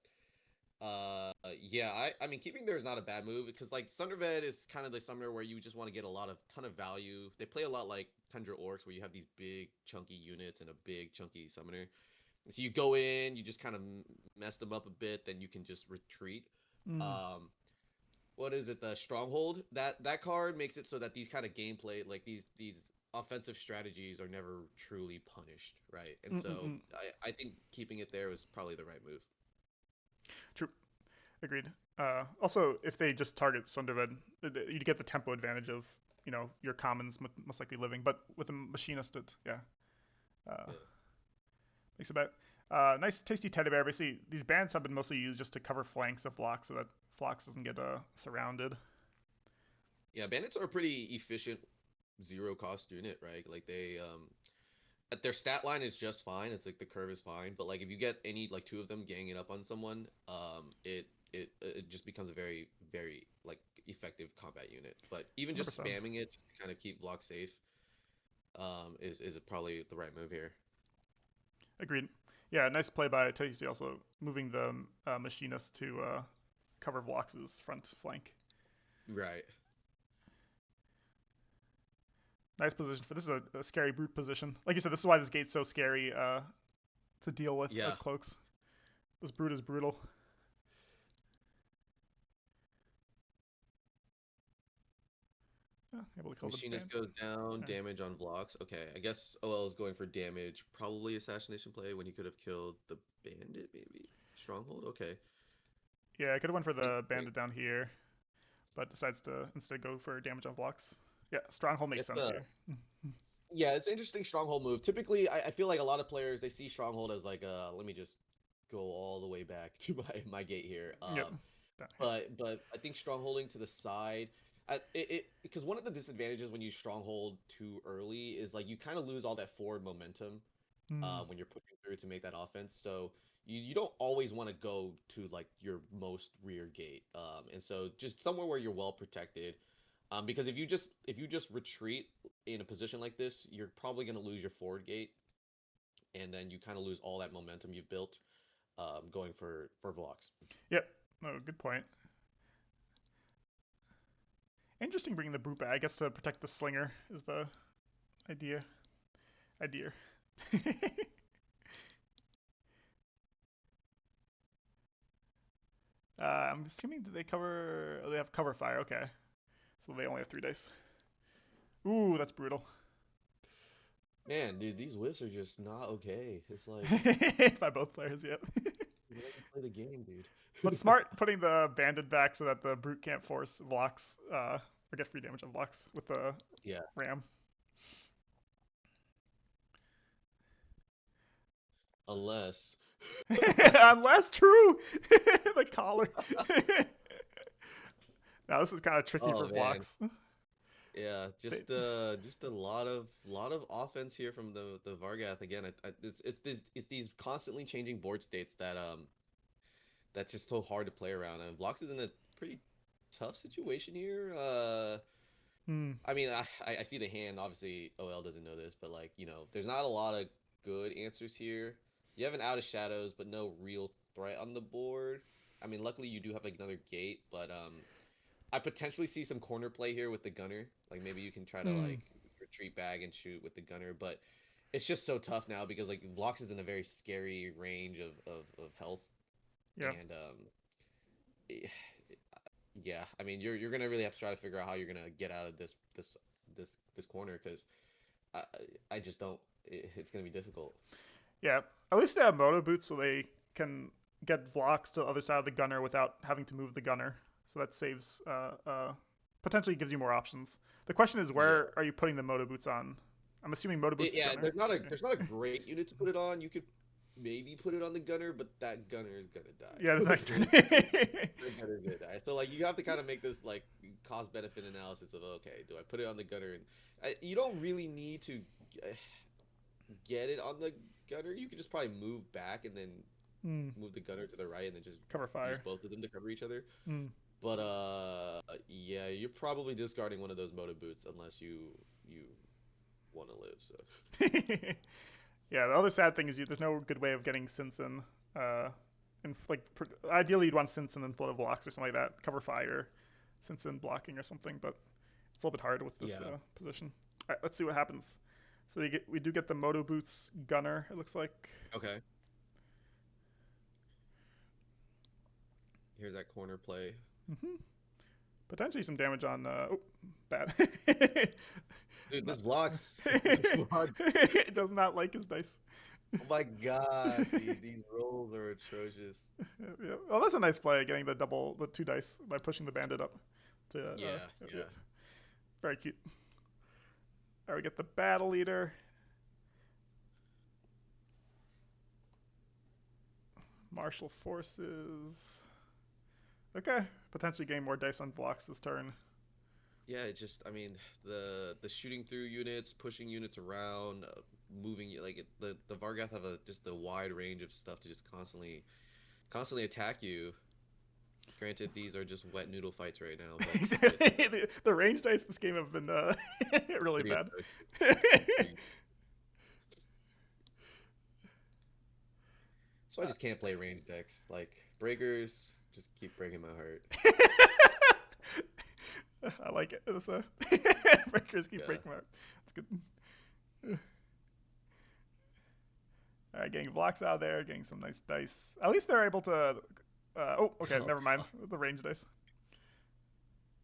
Yeah, I mean, keeping there is not a bad move because like Sunderved is kind of the summoner where you just want to get a ton of value. They play a lot like Tundra Orcs where you have these big chunky units and a big chunky summoner. So you go in, you just kind of mess them up a bit, then you can just retreat. Mm. Um, what is it? The Stronghold. That card makes it so that these kind of gameplay, like these offensive strategies, are never truly punished, right? And so Mm-mm-mm. I think keeping it there was probably the right move. True. Agreed. Also, if they just target Sunderved, you get the tempo advantage of your commons most likely living, but with a machinist, it uh, Yeah. makes it better. Nice, tasty teddy bear. Basically, these bands have been mostly used just to cover flanks of Phlox so that Phlox doesn't get surrounded. Yeah, bandits are a pretty efficient zero cost unit, right? Like their stat line is just fine. It's like the curve is fine, but like if you get any like two of them ganging up on someone, it just becomes a very like effective combat unit. But even just 100%. spamming it just to kind of keep block safe, is probably the right move here. Agreed. Yeah, nice play by Tasty also moving the machinist to cover Vlox's front flank. Right. Nice position for this is a scary brute position. Like you said, this is why this gate's so scary to deal with Yeah. as cloaks. This brute is brutal. Able to kill the Machinist band. goes down, Right. damage on blocks. Okay, I guess OL is going for damage. Probably assassination play when he could have killed the bandit, maybe. Stronghold? Okay. Yeah, I could have went for Think the great. bandit down here, but decides to instead go for damage on blocks. Yeah, stronghold makes It's sense a here. Yeah, it's an interesting stronghold move. Typically, I feel like a lot of players they see stronghold as like let me just go all the way back to my gate here. Yep. Down here. But I think strongholding to the side, it because one of the disadvantages when you stronghold too early is like you kind of lose all that forward momentum Hmm. when you're pushing through to make that offense. So you don't always want to go to like your most rear gate, and so just somewhere where you're well protected. Because if you just retreat in a position like this, you're probably going to lose your forward gate, and then you kind of lose all that momentum you've built going for blocks. Yep. No, good point. Interesting bringing the brute back. I guess to protect the slinger is the idea. Idea. I'm assuming do they cover? Oh, they have cover fire. Okay, so they only have 3 days. Ooh, that's brutal. Man, dude, these whiffs are just not okay. It's like By both players, yep. let me play the game, dude. But smart putting the banded back so that the brute can't force blocks or get free damage on blocks with the Yeah, ram. unless Unless true, the collar. Now this is kind of tricky for oh man, blocks. yeah, They, just a lot of offense here from the Vargath again. It's these constantly changing board states that's just so hard to play around. And Vlox is in a pretty tough situation here. hmm, I mean, I see the hand. Obviously, OL doesn't know this, but like there's not a lot of good answers here. You have an Out of Shadows, but no real threat on the board. I mean, luckily you do have like another gate, but I potentially see some corner play here with the gunner. Like maybe you can try to hmm, like retreat back and shoot with the gunner, but it's just so tough now because like Vlox is in a very scary range of health, yeah, and eh, yeah, I mean you're gonna really have to try to figure out how you're gonna get out of this corner because I I just don't. It's gonna be difficult. yeah. At least they have moto boots, so they can get blocks to the other side of the gunner without having to move the gunner. So that saves, potentially gives you more options. The question is, Yeah. where are you putting the moto boots on? I'm assuming moto boots Yeah, gunner. there's not a great unit to put it on. You could maybe put it on the gunner, but that gunner is gonna die. Yeah, the Like next the, turn. the gunner is gonna die. So like you have to kind of make this like cost benefit analysis of okay, do I put it on the gunner? And you don't really need to uh, get it on the gunner. You could just probably move back and then Hmm. move the gunner to the right and then just Cover use fire. both of them to cover each other. Hmm. But yeah, you're probably discarding one of those moto boots unless you want to live. So Yeah, the other sad thing is there's no good way of getting Sinsen uh, and like ideally you'd want Sinson and float blocks or something like that, cover fire, Sinson blocking or something, but it's a little bit hard with this Yeah. position. All right, let's see what happens. So we do get the Moto Boots Gunner. It looks like. Okay. Here's that corner play. Hmm. Potentially some damage on. Oh, bad. Dude, Not- this blocks. This block. it does not like his dice. Oh my god, dude, these rolls are atrocious. Yeah. Oh, that's a nice play, getting the 2 dice by pushing the bandit up. To, Yeah. very cute. All right, we get the battle leader. Martial forces. Okay, potentially getting more dice on blocks this turn. Yeah, it just, I mean, the shooting through units, pushing units around, moving the Vargath have just a wide range of stuff to just constantly attack you. Granted, these are just wet noodle fights right now, but the range dice this game have been really pretty bad. So I just can't play range decks. Like breakers, just keep breaking my heart. I like it. It's breakers keep breaking my heart. It's good. All right, getting blocks out of there, getting some nice dice. At least they're able to. Oh, okay, Oh, never mind. The range dice.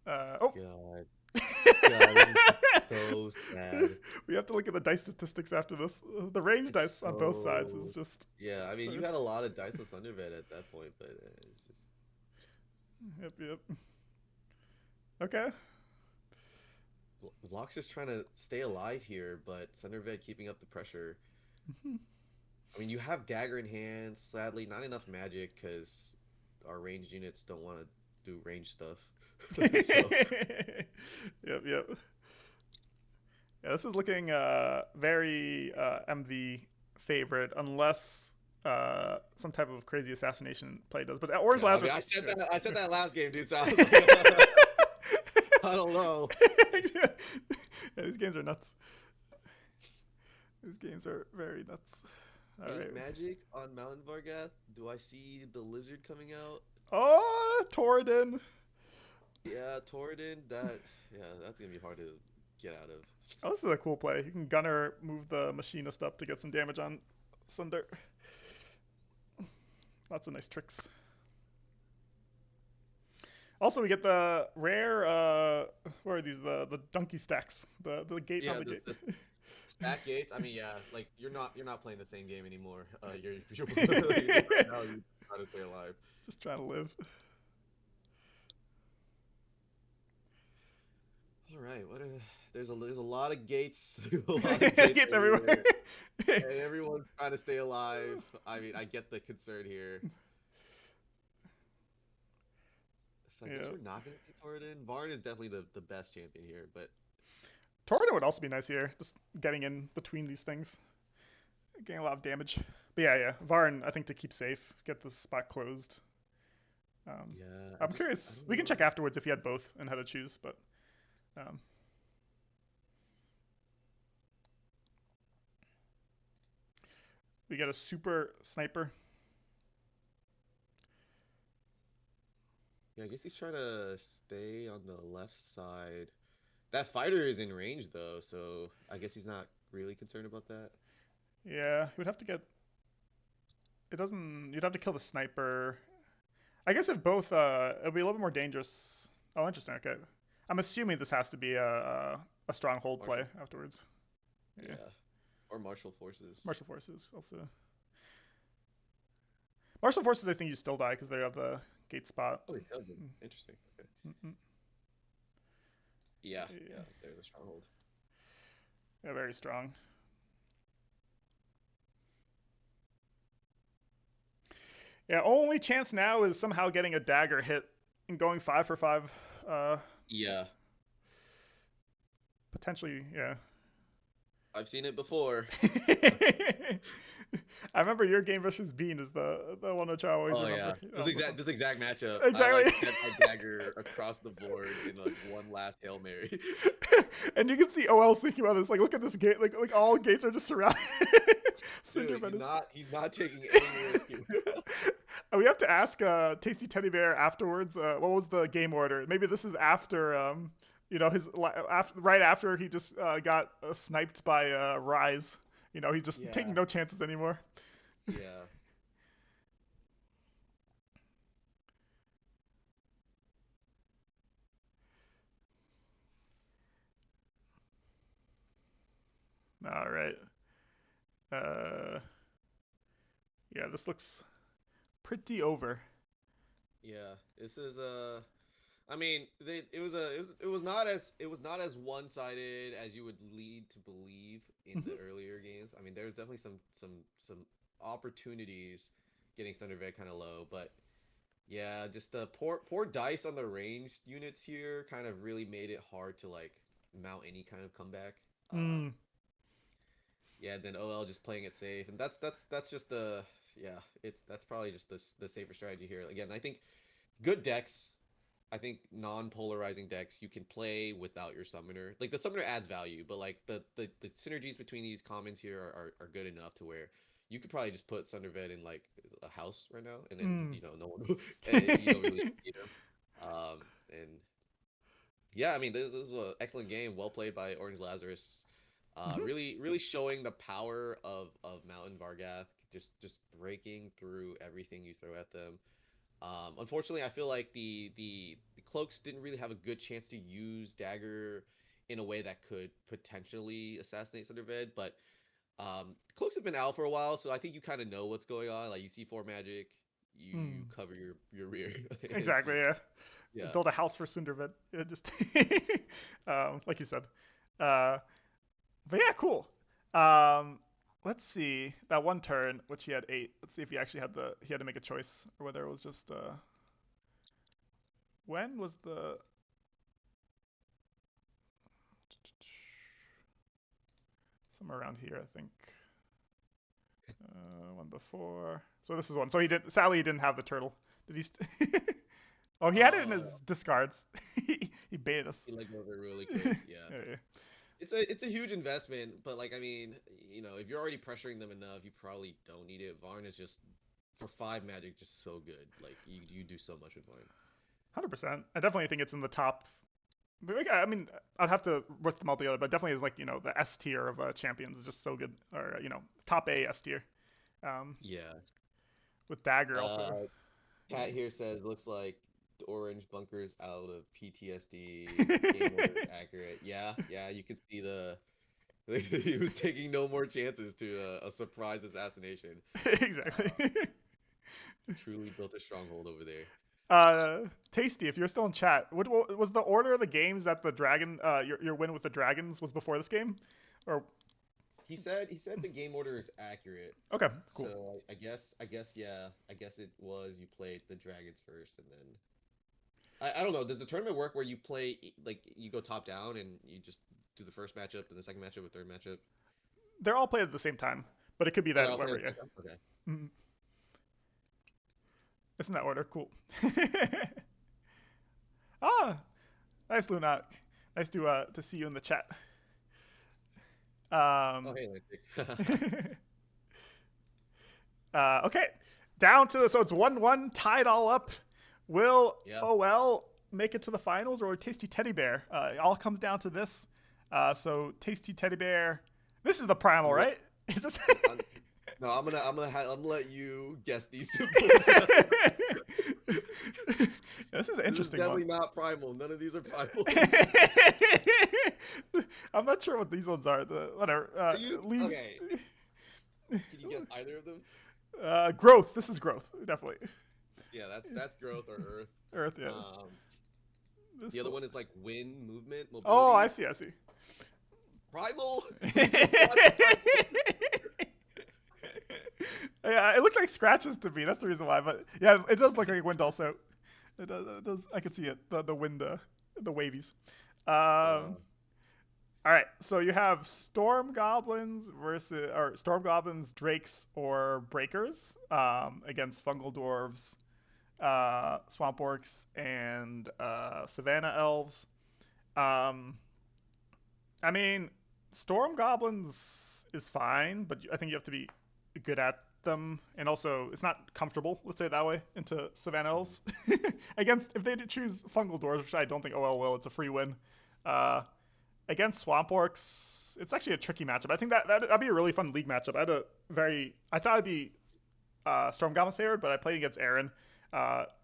Oh. God. God, this is so sad. We have to look at the dice statistics after this. The range dice on both sides is just. Yeah, I mean, you had a lot of diceless underbed at that point, but it's just. Yep. Okay. Block's just trying to stay alive here, but Sunderved keeping up the pressure. I mean, you have dagger in hand. Sadly, not enough magic because our ranged units don't want to do range stuff. So. Yep. Yeah, this is looking very MV favorite, unless some type of crazy assassination play does. But OrangeLazarus. I said that last game, dude. So I was like, I don't know. Yeah, these games are nuts. These games are very nuts. All right. Magic on Mountain Vargath. Do I see the lizard coming out? Oh, Torridon. Yeah, Torridon. That's gonna be hard to get out of. Oh, this is a cool play. You can Gunner move the Machinist up to get some damage on Sunder. Lots of nice tricks. Also, we get the rare. What are these? The donkey stacks. The gate on the gate. The stack gates. I mean, yeah. Like you're not playing the same game anymore. You're now you're trying to stay alive. Just trying to live. All right. There's a lot of gates. A lot of gates everywhere. And everyone's trying to stay alive. I mean, I get the concern here. So I guess we're not going to see Torridon. Varn is definitely the best champion here, but Torridon would also be nice here, just getting in between these things, getting a lot of damage. But yeah, Varn, I think to keep safe, get the spot closed. I'm curious. We can check afterwards if he had both and how to choose, but. We get a super sniper. Yeah, I guess he's trying to stay on the left side. That fighter is in range though, so I guess he's not really concerned about that. Yeah, we'd have to get. It doesn't. You'd have to kill the sniper. I guess if both, it'll be a little bit more dangerous. Oh, interesting. Okay, I'm assuming this has to be a stronghold play afterwards. Yeah. Or martial forces. Martial forces also. Martial forces, I think you still die because they have the gate spot. Oh, interesting. Okay. Yeah, they're the stronghold. Yeah, very strong. Yeah, only chance now is somehow getting a dagger hit and going 5 for 5. Yeah. Potentially, yeah. I've seen it before. I remember your game versus Bean is the one which I always remember. Yeah. This exact matchup. Exactly. I sent my dagger across the board in one last Hail Mary. And you can see OL thinking about this. Like, look at this gate. Like all gates are just surrounded. Dude, he's not taking any risk. We have to ask Tasty Teddy Bear afterwards. What was the game order? Maybe this is after, right after he just got sniped by Rise. He's just taking Yeah, no chances anymore. yeah, All right. Uh, yeah, this looks pretty over. yeah. This is I mean, it was not as one-sided as you would lead to believe in the Mhm. earlier games. I mean, there's definitely some opportunities getting Thundervet kind of low, but yeah, just the poor dice on the ranged units here kind of really made it hard to like mount any kind of comeback. Mm. Yeah, then OL just playing it safe, and that's just the yeah, that's probably just the safer strategy here. Again, I think good decks, I think non-polarizing decks you can play without your summoner. Like the summoner adds value, but like the synergies between these commons here are good enough to where you could probably just put Sundervet in like a house right now, and then Mm. no one you don't really need him. And yeah, I mean this is an excellent game, well played by OrangeLazarus. Mhm. Really showing the power of Mountain Vargath, just breaking through everything you throw at them. Unfortunately, I feel like the cloaks didn't really have a good chance to use dagger in a way that could potentially assassinate Thundervid, but cloaks have been out for a while, so I think you kind of know what's going on. Like you see four magic, you Mm. cover your rear. It's Exactly. just Yeah. yeah. Build a house for Sundervid. It just, like you said. Uh, but yeah, cool. Um, let's see that one turn, which he had 8. Let's see if he had to make a choice, or whether it was just when was the somewhere around here, I think. One before. So this is one. So he did. Sadly, he didn't have the turtle. Did he? Oh, he had it in Uh, his discards. He baited us. he let go of it really Yeah, quick. Yeah. yeah. It's a huge investment, but like I mean, if you're already pressuring them enough, you probably don't need it. Varn is just for five magic, just so good. Like you do so much with Varn. 100%. I definitely think it's in the top. I mean, I'd have to work them all together, but definitely is like the S tier of champions is just so good, or top A S tier. Um, Yeah. with Dagger also. Uh, Cat Really. here says looks like the orange bunkers out of PTSD. Game order is accurate. Yeah, yeah. You could see the he was taking no more chances to a surprise assassination. Exactly. Uh, truly built a stronghold over there. Tasty, if you're still in chat, what was the order of the games that the dragon, your win with the dragons was before this game, or He said the game order is accurate. okay, cool. So I guess yeah. I guess it was you played the dragons first and then I don't know. Does the tournament work where you play like you go top down and you just do the first matchup, then the second matchup, the third matchup? They're all played at the same time, but it could be Oh, they're that all playing whatever. at the Yeah, same time? Okay. Mhm. It's in that order. Cool. Ah, nice, Lunak. Nice to see you in the chat. Oh, Um, hey, Atlantic. okay, down to so it's 1-1, tied all up. Will Yeah. OL make it to the finals or Tasty Teddy Bear? It all comes down to this. So Tasty Teddy Bear. This is the primal, I'm gonna, right? Is this... I'm, no, I'm gonna let you guess these symbols. This is an This is interesting one. definitely not primal. None of these are primal. I'm not sure what these ones are. The whatever. Are you Leaves. okay? Can you guess either of them? Growth. This is growth, definitely. Yeah, that's growth or earth. Earth, yeah. Um, the This. other one is like wind, movement, Oh, I mobility. see. I see. Primal? We just watched primal. Yeah, it looked like scratches to me. That's the reason why. But yeah, it does look like wind also. It does. It does. I can see it. The wind. The wavies. Um. Uh, All right. So you have storm goblins, drakes, or breakers against fungal dwarves, swamp orcs, and savannah elves. Um. I mean, storm goblins is fine, but I think you have to be good at them, and also it's not comfortable, let's say it that way, into Savannah Mhm. Elves. Against, if they did choose Fungal Doors, which I don't think OL will, it's a free win. Uh, Against Swamp Orcs, it's actually a tricky matchup. I think that'd be a really fun league matchup. I thought it'd be Storm Goblins favored, but I played against Aaron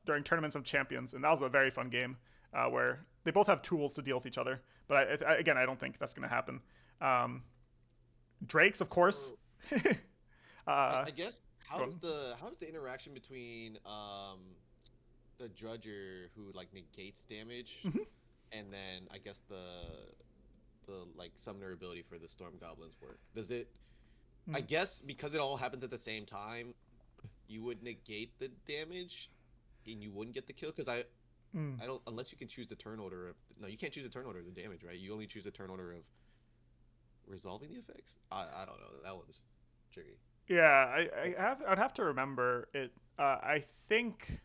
during Tournaments of Champions, and that was a very fun game where they both have tools to deal with each other. But again, I don't think that's going to happen. Um, Drakes, of course. So uh, I guess Go on. how does the interaction between the Drudger who like negates damage Mhm. and then I guess the like summoner ability for the Storm Goblins work? Does it I Mm. guess because it all happens at the same time, you would negate the damage and you wouldn't get the kill because Mm. I don't unless you can choose the turn order of no, you can't choose the turn order of the damage, right? You only choose the turn order of resolving the effects. I don't know. That one's tricky. Yeah, I'd have to remember it. I think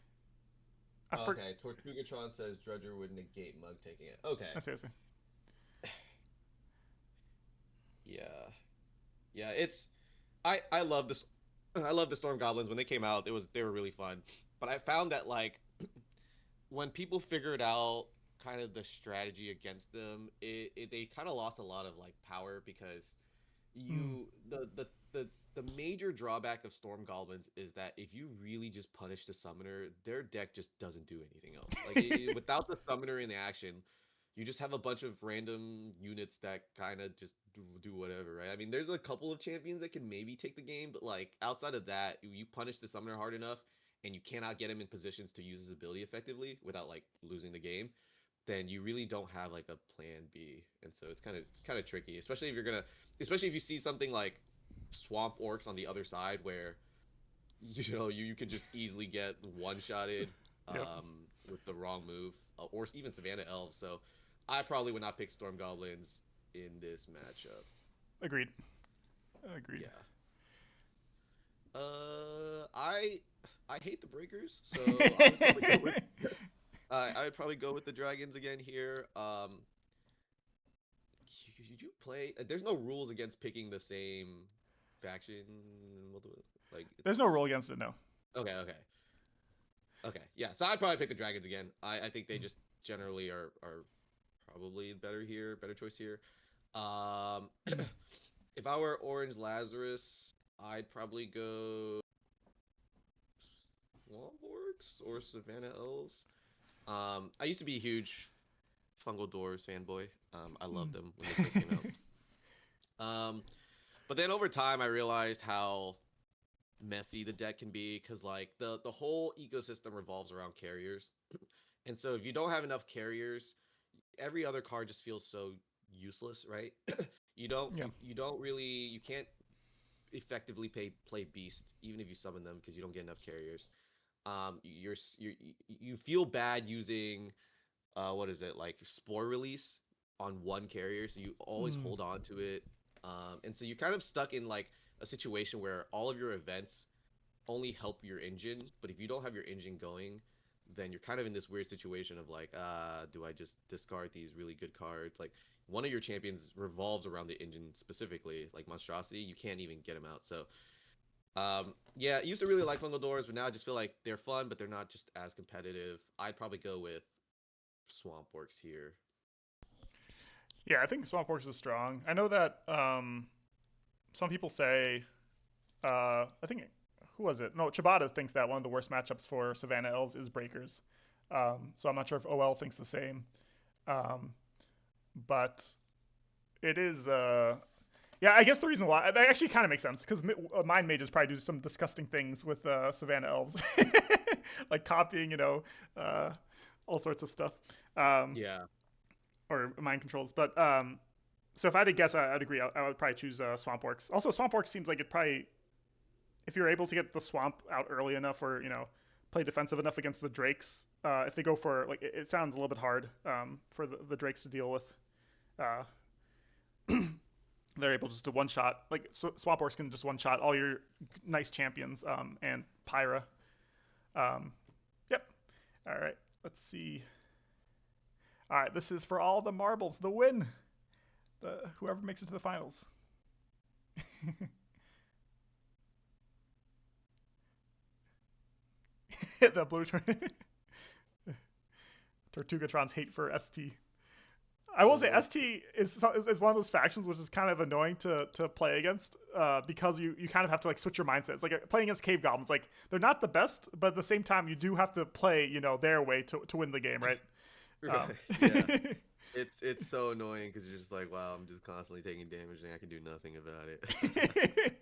I for Okay, Tortugatron says Drudger would negate Mug taking it. Okay. I see. Yeah. Yeah, it's I love this I love the Storm Goblins when they came out. They were really fun. But I found that like when people figured out kind of the strategy against them, they kind of lost a lot of like power because Mm. you the major drawback of Storm Goblins is that if you really just punish the summoner, their deck just doesn't do anything else. Like without the summoner in the action, you just have a bunch of random units that kind of just do whatever, right? I mean, there's a couple of champions that can maybe take the game, but like outside of that, you punish the summoner hard enough and you cannot get him in positions to use his ability effectively without like losing the game, then you really don't have like a plan B. And so it's kind of tricky, especially if you see something like swamp orcs on the other side where you could just easily get one-shotted Yep. with the wrong move, or even Savannah elves. So I probably would not pick Storm Goblins in this matchup. Agreed. Agreed. Yeah. I hate the breakers, so I would probably go with I would probably go with the dragons again here. Did you play? There's no rules against picking the same faction. Like it's There's no rule against it, no. okay. Okay, yeah. So I'd probably pick the dragons again. I think they just generally are probably better here, better choice here. Um, if I were OrangeLazarus, I'd probably go Swamporks or Savannah Elves. I used to be a huge Fungal Doors fanboy. I loved them when they first came out. Um, but then over time, I realized how messy the deck can be because like the whole ecosystem revolves around carriers, and so if you don't have enough carriers, every other card just feels so useless, right? Yeah. You don't really you can't effectively play beast even if you summon them because you don't get enough carriers. You feel bad using what is it like spore release on one carrier, so you always Mm. hold on to it, and so you're kind of stuck in like a situation where all of your events only help your engine, but if you don't have your engine going, then you're kind of in this weird situation of like, do I just discard these really good cards? Like one of your champions revolves around the engine specifically, like Monstrosity. You can't even get him out. So, yeah, I used to really like Fungal Doors, but now I just feel like they're fun, but they're not just as competitive. I'd probably go with Swamp Works here. Yeah, I think Swamp Orcs is strong. I know that some people say, I think, who was it? No, Chibata thinks that one of the worst matchups for Savannah Elves is Breakers. So I'm not sure if OL thinks the same. Um, but it is, yeah, I guess the reason why, that actually kind of makes sense, because Mind Mages probably do some disgusting things with Savannah Elves. Like copying, uh, all sorts of stuff. Um, Yeah. or mind controls. But so if I had to guess, I'd agree. I would probably choose Swamp Orcs. Also, Swamp Orcs seems like it probably, if you're able to get the swamp out early enough, or play defensive enough against the drakes. If they go for like, it sounds a little bit hard for the drakes to deal with. Uh, they're able just to one shot. Like Swamp Orcs can just one shot all your nice champions and Pyra. Um, yep. All right. Let's see. All right. This is for all the marbles. The win. Whoever makes it to the finals. The blue Tortugatron's hate for ST. I will The say worst. ST is one of those factions which is kind of annoying to play against because you kind of have to like switch your mindset. It's like playing against cave goblins. Like they're not the best, but at the same time you do have to play their way to win the game, right? Um, Right. Yeah. It's so annoying because you're just like, wow, I'm just constantly taking damage and I can do nothing about it.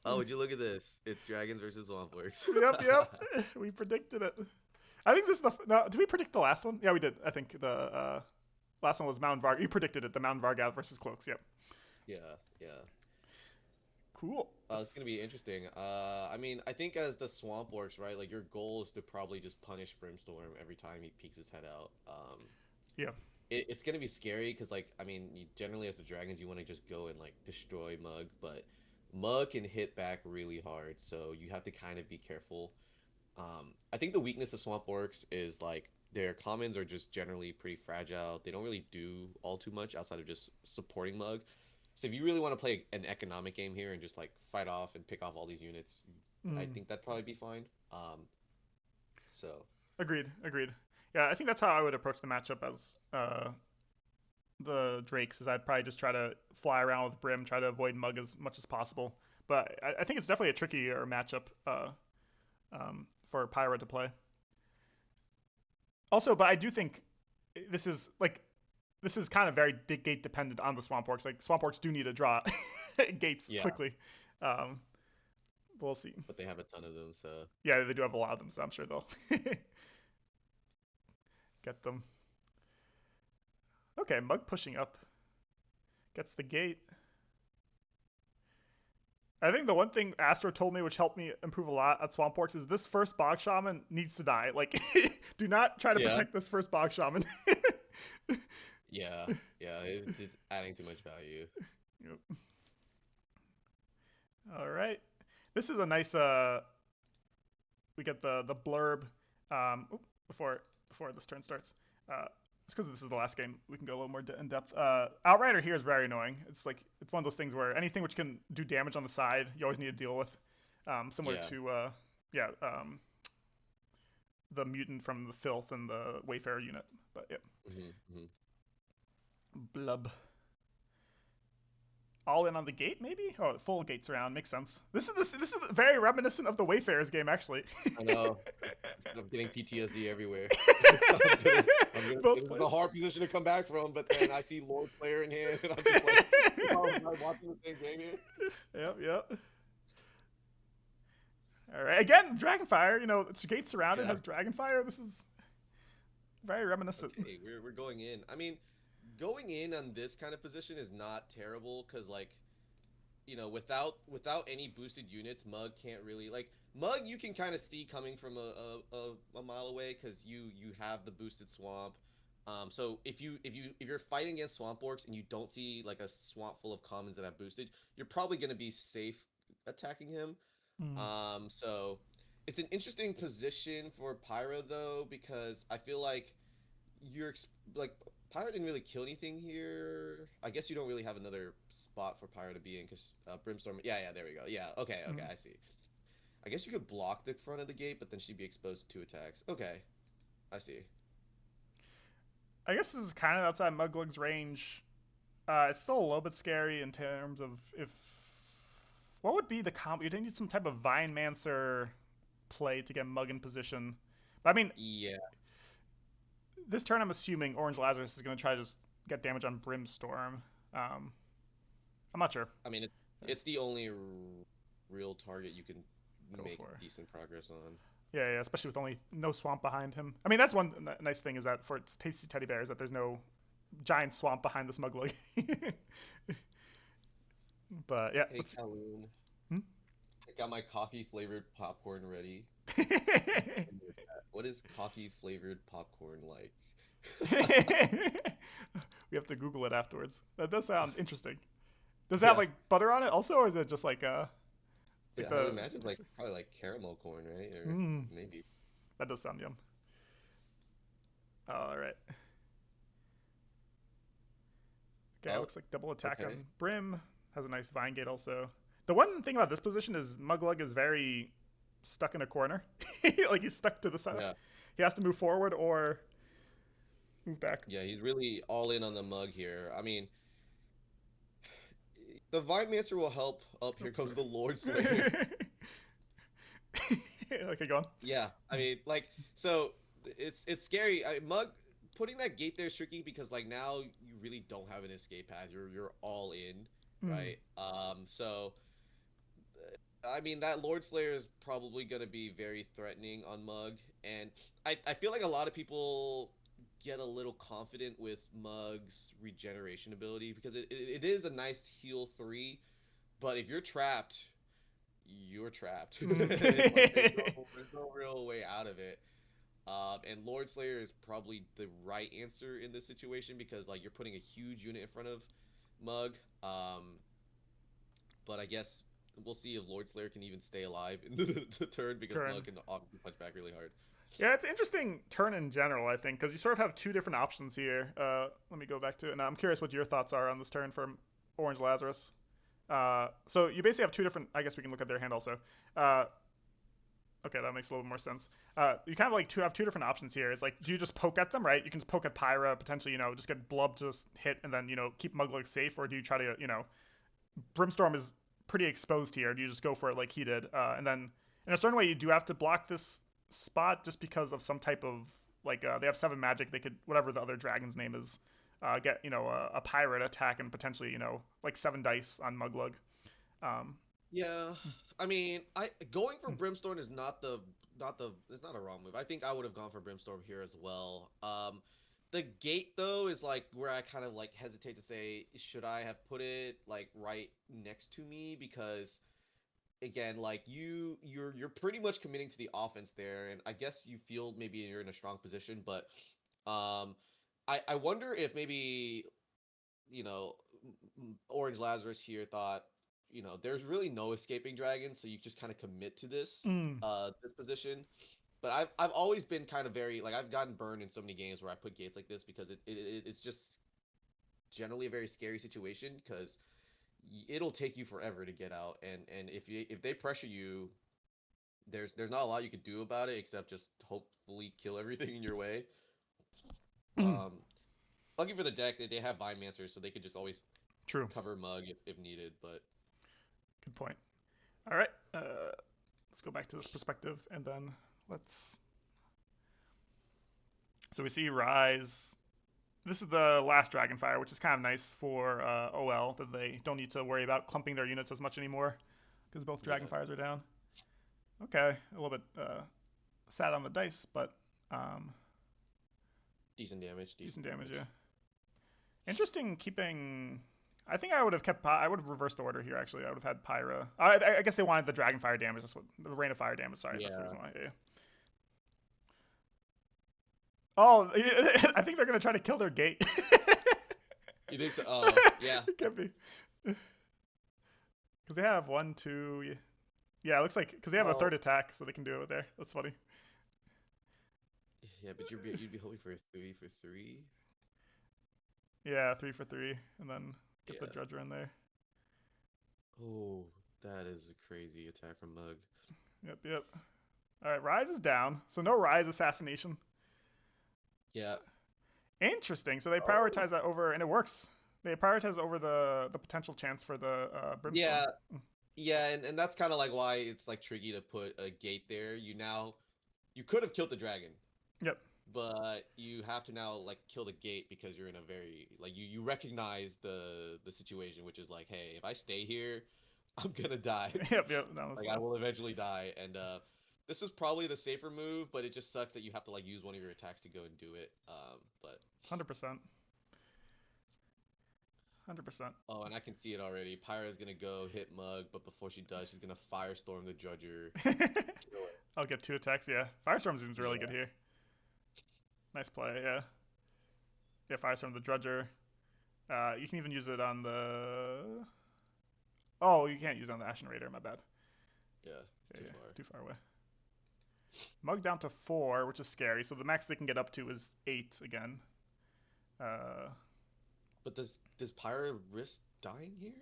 Oh, would you look at this? It's dragons versus swampworks. yep. We predicted it. I think this is the no. Did we predict the last one? Yeah, we did. I think the last one was Mountain Varg. You predicted it. The Mountain Vargal versus Cloaks. Yep. Yeah, yeah. Cool. It's gonna be interesting. I mean, I think as the swamp works, right? Like your goal is to probably just punish Brimstorm every time he peeks his head out. Yeah. It's gonna be scary because, like, I mean, generally as the dragons, you want to just go and like destroy Mug, but Mug can hit back really hard, so you have to kind of be careful. I think the weakness of swamp orcs is like their commons are just generally pretty fragile. They don't really do all too much outside of just supporting Mug. So if you really want to play an economic game here and just like fight off and pick off all these units, I Mm. think that'd probably be fine. So Agreed. Agreed. Yeah, I think that's how I would approach the matchup as the Drakes. Is I'd probably just try to fly around with Brim, try to avoid Mug as much as possible. But I think it's definitely a trickier matchup for Pyra to play. Also, but I do think this is like this is kind of very gate dependent on the Swamp Orcs. Like Swamp Orcs do need to draw gates yeah, quickly. Um, we'll see. but they have a ton of them, so Yeah, they do have a lot of them, so I'm sure they'll get them. Okay, Mug pushing up gets the gate. I think the one thing Astro told me, which helped me improve a lot at Swamp Orcs, is this first Bog Shaman needs to die. Like, do not try to yeah, protect this first Bog Shaman. yeah, yeah. It's adding too much value. Yep. All right. This is a nice. We get the blurb. Before this turn starts. It's because this is the last game. We can go a little more in depth. Outrider here is very annoying. It's like it's one of those things where anything which can do damage on the side, you always need to deal with. Similar Yeah. to yeah, the mutant from the filth and the Wayfarer unit. But yeah, Hmm. blub. All in on the gate, maybe? Oh, full gates around makes sense. This is very reminiscent of the Wayfarers game, actually. I know. I'm getting PTSD everywhere. Both This is a places. hard position to come back from, but then I see Lord Player in hand, and I'm just like, oh, am I watching the same game here? Yep. All right. Again, Dragonfire. It's gate surrounded, Yeah. has Dragonfire. This is very reminiscent. Okay, we're going in. I mean, going in on this kind of position is not terrible because, like, without any boosted units, Mug can't really like Mug. You can kind of see coming from a mile away because you have the boosted swamp. So if you're fighting against swamp orcs and you don't see like a swamp full of commons that have boosted, you're probably gonna be safe attacking him. Mm. So it's an interesting position for Pyra though because I feel like like Pyra didn't really kill anything here. I guess you don't really have another spot for Pyra to be in because Brimstone. Yeah, there we go. Yeah, okay, Mm. I see. I guess you could block the front of the gate, but then she'd be exposed to 2 attacks. Okay, I see. I guess this is kind of outside Muglug's range. It's still a little bit scary in terms of if what would be the comp. You'd need some type of Vine Mancer play to get Mug in position. But I mean, Yeah, this turn I'm assuming OrangeLazarus is going to try to just get damage on Brimstorm. Um, I'm not sure. I mean it's the only real target you can Go make for. decent progress on. Yeah, especially with only no swamp behind him. I mean, that's one nice thing is that for Tasty Teddy Bear is that there's no giant swamp behind the Smugglug. But yeah, Hey let's. Kaloon, Hmm? I got my coffee flavored popcorn ready. What is coffee flavored popcorn like? We have to Google it afterwards. That does sound interesting. Does it have Yeah. like butter on it also, or is it just like Yeah, I would the? imagine like probably like caramel corn, right? Or Mm, maybe. that does sound yum. All right. Okay, it Oh, looks like double attack okay. on Brim. Has a nice Vine Gate also. The one thing about this position is Muglug is very stuck in a corner. Like he's stuck to the side. Yeah. He has to move forward or move back. Yeah, he's really all in on the mug here. I mean, the Vine Mancer will help. Up here Oops, comes the Lord sorry. Slayer. Okay, go on. Yeah, I mean, like, so it's scary. Mug putting that gate there is tricky because like now you really don't have an escape path. You're all in, Mm, right? So I mean that Lord Slayer is probably gonna be very threatening on Mug, and I feel like a lot of people get a little confident with Mug's regeneration ability because it is a nice heal 3, but if you're trapped, you're trapped. It's like mm. there's no real way out of it. And Lord Slayer is probably the right answer in this situation because like you're putting a huge unit in front of Mug. But I guess we'll see if Lord Slayer can even stay alive in the turn because Turn. Mug can obviously punch back really hard. Yeah, it's an interesting turn in general, I think, because you sort of have two different options here. Let me go back to it. Now, I'm curious what your thoughts are on this turn from OrangeLazarus. So you basically have two different. I guess we can look at their hand also. Uh, okay, that makes a little more sense. You kind of like have two different options here. It's like, do you just poke at them, right? You can just poke at Pyra, potentially, just get Blub to just hit and then, keep Muglook safe, or do you try to, Brimstorm is pretty exposed here. Do you just go for it like he did? And then in a certain way, you do have to block this spot just because of some type of like they have 7 magic. They could whatever the other dragon's name is, get a pirate attack and potentially like 7 dice on Muglug. Um, Yeah, I mean, I going for hmm, Brimstone is not the it's not a wrong move. I think I would have gone for Brimstone here as well. The gate though is like where I kind of like hesitate to say should I have put it like right next to me because again like you're pretty much committing to the offense there and I guess you feel maybe you're in a strong position but um I wonder if maybe you know, OrangeLazarus here thought, there's really no escaping dragons, so you just kind of commit to mm, this position. But I've always been kind of very like I've gotten burned in so many games where I put gates like this because it's just generally a very scary situation because it'll take you forever to get out, and if they pressure you, there's not a lot you could do about it except just hopefully kill everything in your way. mm. Um, Lucky for the deck, they have Vine Mancers, so they could just always True. cover Mug if needed. But Good point. All right. Let's go back to this perspective and then let's. So we see Rise. This is the last Dragonfire, which is kind of nice for OL that they don't need to worry about clumping their units as much anymore because both yeah, Dragonfires are down. Okay, a little bit sad on the dice, but um, decent damage, decent decent damage. damage. Yeah, interesting. Keeping. I think I would have kept. I would have reversed the order here. Actually, I would have had Pyra. I guess they wanted the Dragonfire damage. That's what the Rain of Fire damage. Sorry, that's the Yeah, reason why. Yeah. Oh, I think they're gonna try to kill their gate. you think so? Oh, yeah, It could be. Because they have one, two. Yeah, it looks like because they have a third well, attack, so they can do it there. That's funny. yeah, but you'd be hoping for a 3 for 3. Yeah, 3 for 3, and then get the Yeah. Drudger in there. Oh, that is a crazy attack from Mug. Yep, yep. All right, Rise is down, so no Rise assassination. Yeah. Interesting. So they Oh. prioritize that over, and it works. They prioritize over the potential chance for the Brimstone. Yeah, yeah, and that's kind of like why it's like tricky to put a gate there. You could have killed the dragon, Yep. but you have to now like kill the gate because you're in a very like you recognize the situation, which is like, hey, if I stay here, I'm gonna die. Yep. Yep. No, that's Like I fine. will eventually die, and this is probably the safer move, but it just sucks that you have to like use one of your attacks to go and do it. But 100%. 100%. oh, and I can see it already. Pyra's gonna go hit Mug, but before she does, she's gonna Firestorm the Judger. Kill it. I'll get 2 attacks. Yeah, Firestorm seems really good Yeah. here. Nice play. Yeah. Yeah, Firestorm the Drudger. You can even use it on the. Oh, you can't use it on the Ashen Raider. My bad. Yeah, it's Yeah, too yeah, far. too far away. Mug down to 4, which is scary. So the max they can get up to is 8 again. Uh, But does Pyra risk dying here?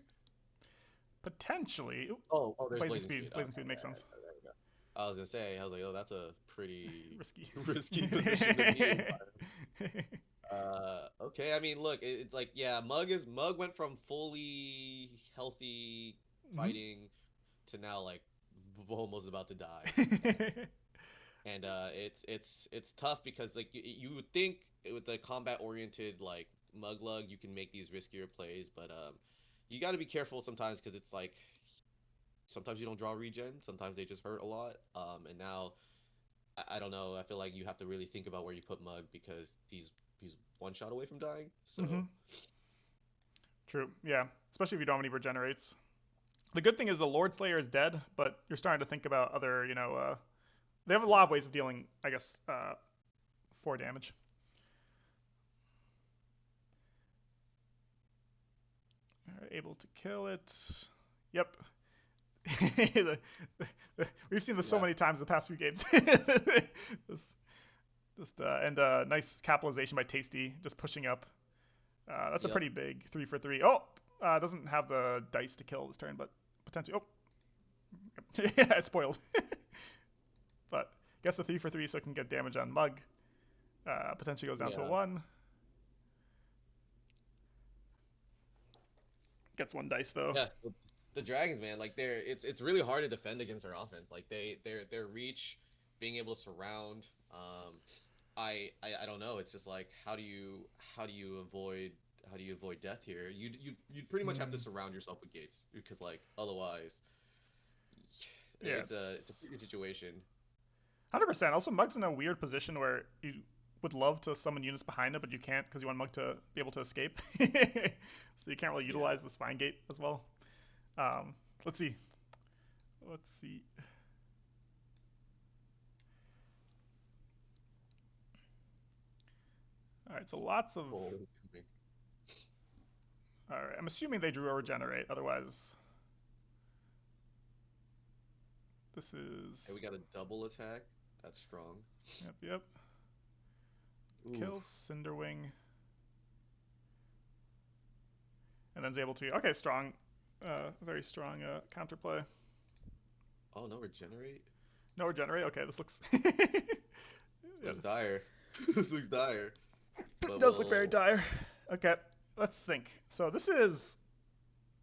Potentially. Oop, Oh, there's Blazing Blazing Speed. Speed. Okay, Blazing Speed makes sense. there we go. I was gonna say, I was like, oh, that's a pretty Risky. risky position to be in. Okay. I mean, look, it's like, yeah, Mug went from fully healthy Hmm. fighting to now like almost about to die. And it's tough because like you would think with the combat oriented like Muglug you can make these riskier plays, but you got to be careful sometimes because it's like sometimes you don't draw regen, sometimes they just hurt a lot. And now I don't know. I feel like you have to really think about where you put Mug because he's one shot away from dying. Hmm. So True. Yeah. Especially if you don't have any regenerates. The good thing is the Lord Slayer is dead, but you're starting to think about other, they have a lot yeah, of ways of dealing, I guess, 4 damage. Able to kill it. Yep. We've seen this so yeah, many times the past few games. This, and nice capitalization by Tasty, just pushing up. That's a yep, pretty big 3 for 3. Oh, doesn't have the dice to kill this turn, but potentially. Oh, yeah, it's spoiled. But gets the 3 for 3, so it can get damage on Mug. Potentially goes down to a yeah, 1. Gets 1 dice though. yeah. The dragons, man, like it's really hard to defend against their offense. Like their reach, being able to surround. I don't know. It's just like how do you avoid death here? You'd pretty much have to Mm, surround yourself with gates because like otherwise, yeah, it's a it's tricky situation. 100%. Also, Mug's in a weird position where you would love to summon units behind it, but you can't because you want Mug to be able to escape. So you can't really Yeah, utilize the Spine Gate as well. Um, let's see. Let's see. All right, so lots of. oh, All right, I'm assuming they drew a regenerate. Otherwise, this and we is. got a double attack. That's strong. Yep, yep. Ooh. Kills Cinderwing, and then's able to. Okay, strong. Very strong counterplay. Oh no, regenerate. No regenerate. Okay, this looks. Yeah, Looks dire. This looks dire. it But does look very we'll. dire. Okay, let's think. So this is.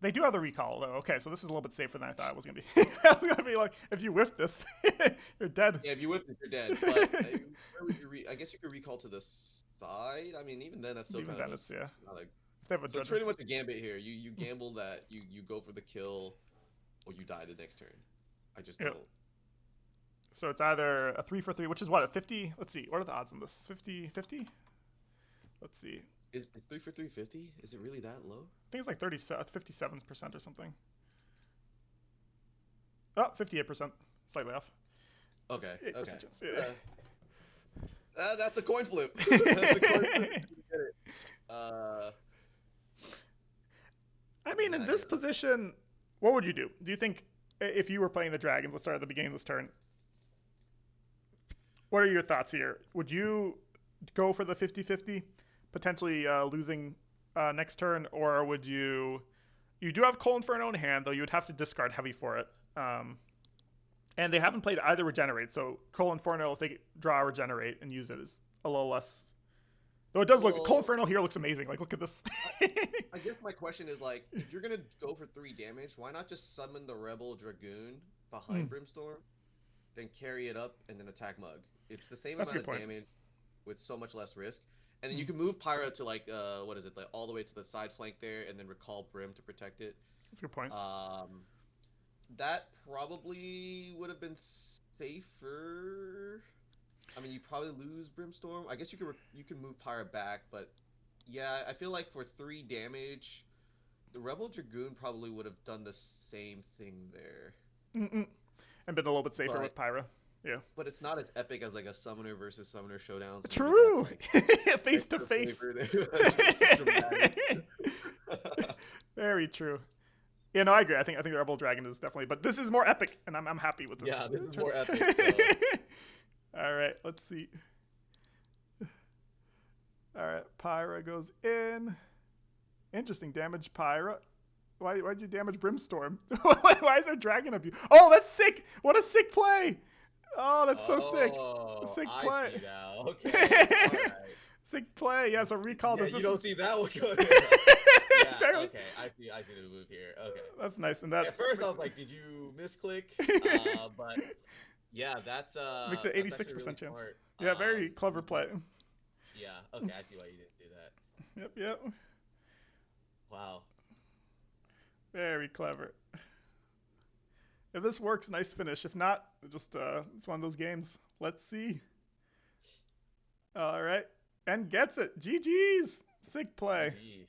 They do have the recall though. Okay, so this is a little bit safer than I thought it was gonna be. I was gonna be like, if you whiff this, you're dead. Yeah, if you whip it, you're dead. But where would you I guess you could recall to the side. I mean, even then, that's still Even kind of then, it's yeah. not a. If they have a So it's judgment. pretty much a gambit here. You gamble that you go for the kill, or you die the next turn. I just Yeah. don't. So it's either a 3 for 3, which is what, a 50? Let's see. What are the odds on this? 50, 50? Let's see. Is 3 for 350? Is it really that low? I think it's like 30, 57% or something. Oh, 58%. Slightly off. Okay, okay. 8% chance. Yeah. That's a coin flip. That's a coin flip. You get it. I mean, in Man, this position, what would you do? Do you think if you were playing the Dragons, let's start at the beginning of this turn, what are your thoughts here? Would you go for the 50-50, potentially losing next turn, or would you? You do have Coal Inferno in hand, though you would have to discard heavy for it. And they haven't played either Regenerate, so Coal Inferno, if they draw a Regenerate and use it, is a little less. Though it does look. Coal well, Inferno here looks amazing. Like, look at this. I guess my question is like, if you're gonna go for 3 damage, why not just summon the Rebel Dragoon behind Brimstorm, then carry it up and then attack Mug? It's the same That's a amount good of point. damage with so much less risk. And then you can move Pyra to like what is it, like all the way to the side flank there, and then recall Brim to protect it. That's a good point. That probably would have been safer. I mean, you probably lose Brimstorm. I guess you can move Pyra back, but yeah, I feel like for 3 damage, the Rebel Dragoon probably would have done the same thing there. Mm-mm. And been a little bit safer But with Pyra. Yeah. but it's not as epic as like a summoner versus summoner showdown. So maybe that's True. like Face to extra face. flavor there. That's just dramatic. Very true. Yeah, no, I agree. I think the Rebel Dragon is definitely, but this is more epic, and I'm happy with this Yeah, this is choice. more epic. So All right, let's see. All right, Pyra goes in. Interesting damage, Pyra. Why'd you damage Brimstorm? Why is there dragon abuse? Oh, that's sick! What a sick play! Oh, that's so sick. Oh, Sick I play. see now. Okay, all right. Sick play. Yeah, so recall Yeah, does you this don't is see that one going. Yeah, exactly. okay. I see the move here. Okay. That's nice, and that At first I was like, did you misclick? But yeah, makes it that's actually really 86% chance. smart. Yeah, very clever You play. yeah, okay, I see why you didn't do that. Yep, yep. Wow. Very clever. If this works, nice finish. If not, just it's one of those games. Let's see. All right, and gets it. GG's. Sick play. GG.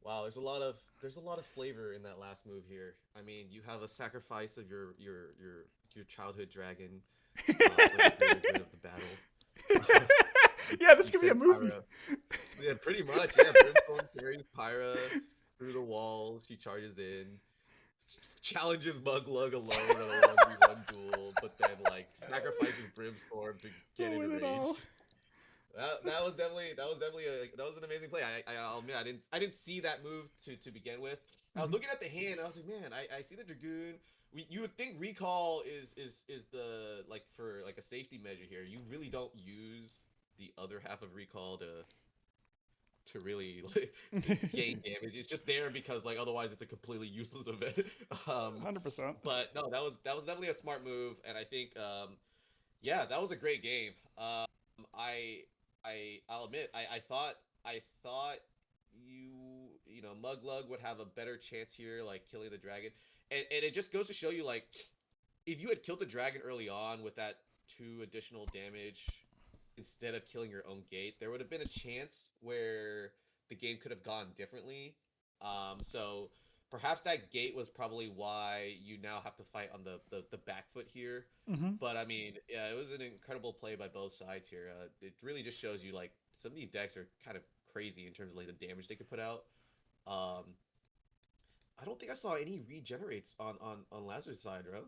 Wow, there's a lot of flavor in that last move here. I mean, you have a sacrifice of your childhood dragon for the greater good of the battle. Yeah, this You could be a send movie. Pyra. Yeah, pretty much. Yeah, Brimstone carries Pyra through the wall. She charges in, challenges Muglug alone in a 1v1 duel, but then like sacrifices Brimstorm to get Oh, in win it all. range. That was an amazing play. I'll admit I didn't see that move to begin with. I was Mhm. looking at the hand. I was like, man, I see the Dragoon. You would think recall is the like for like a safety measure here. You really don't use the other half of recall to really like, gain damage. It's just there because like otherwise it's a completely useless event. Um, 100%. but no, that was definitely a smart move, and I think yeah, that was a great game. I I'll admit I thought you know Muglug would have a better chance here, like killing the dragon, and it just goes to show you like if you had killed the dragon early on with that 2 additional damage instead of killing your own gate, there would have been a chance where the game could have gone differently. So perhaps that gate was probably why you now have to fight on the back foot here. Hmm. But I mean, yeah, it was an incredible play by both sides here. It really just shows you like some of these decks are kind of crazy in terms of like the damage they could put out. Um, I don't think I saw any regenerates on Lazarus' side, bro.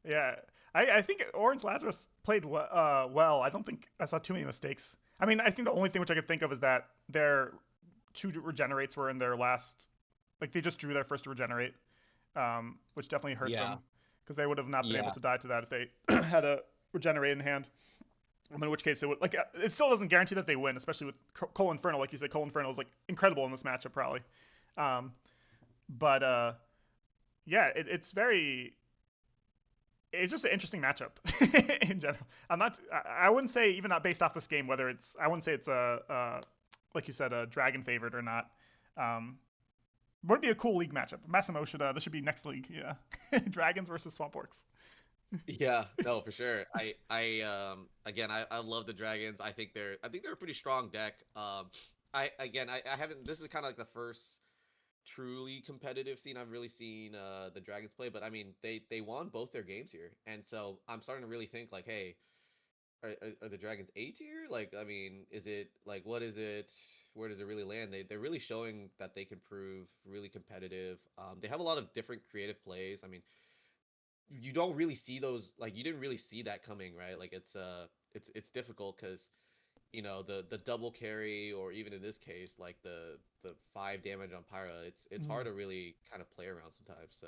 Yeah, I think OrangeLazarus played well. I don't think I saw too many mistakes. I mean, I think the only thing which I could think of is that their two regenerates were in their last, like they just drew their first regenerate, which definitely hurt Yeah, them because they would have not been able yeah, to die to that if they had a regenerate in hand. I mean, in which case it would like it still doesn't guarantee that they win, especially with Cole Inferno. Like you said, Cole Inferno is like incredible in this matchup probably. Um, but yeah, it's very it's just an interesting matchup in general. I'm not. I wouldn't say even not based off this game whether it's. I wouldn't say it's a like you said a dragon favorite or not. Um, would be a cool league matchup. Massimo should. This should be next league. Yeah, dragons versus swamp orcs. yeah. No, for sure. Again, I love the dragons. I think they're a pretty strong deck. I haven't. This is kind of like the first truly competitive scene I've really seen the Dragons play. But I mean, they won both their games here, and so I'm starting to really think like, hey, are the Dragons A tier? Like, I mean, is it like what is it? Where does it really land? They're really showing that they can prove really competitive. They have a lot of different creative plays. I mean, you don't really see those like you didn't really see that coming, right? Like it's difficult because the double carry or even in this case like the 5 damage on Pyra, it's hard Mm, to really kind of play around sometimes. So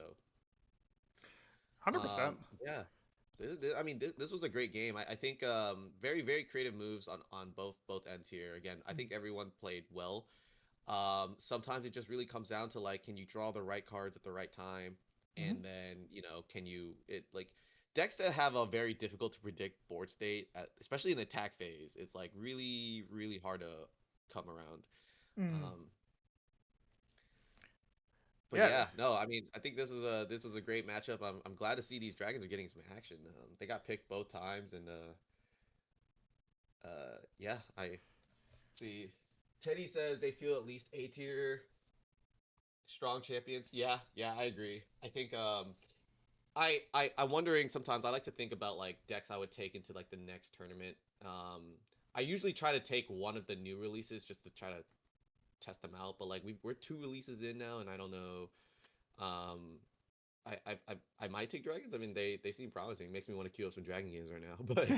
100%. yeah, I mean this was a great game. I think very very creative moves on both ends here. Again, I think everyone played well. Sometimes it just really comes down to like can you draw the right cards at the right time, Mm-hmm. and then can you it like decks that have a very difficult to predict board state, especially in the attack phase. It's like really really hard to come around. Mm. Um, but Yeah, yeah, no, I mean I think this was a great matchup. I'm glad to see these dragons are getting some action. They got picked both times, and yeah, I see. Teddy says they feel at least A tier strong champions. Yeah, yeah, I agree. I think I'm wondering sometimes I like to think about like decks I would take into like the next tournament. I usually try to take one of the new releases just to try to test them out, but like we're 2 releases in now and I don't know. Um I might take dragons. I mean they seem promising. It makes me want to queue up some dragon games right now. But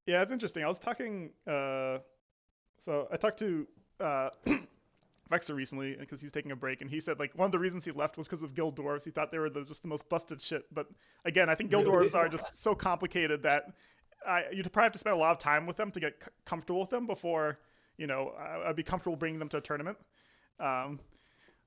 yeah, it's interesting. I was talking. So I talked to Vexer recently because he's taking a break, and he said like one of the reasons he left was because of guild dwarves. He thought they were just the most busted shit. But again, I think guild Really? dwarves are just so complicated that you'd probably have to spend a lot of time with them to get comfortable with them before I'd be comfortable bringing them to a tournament. Um,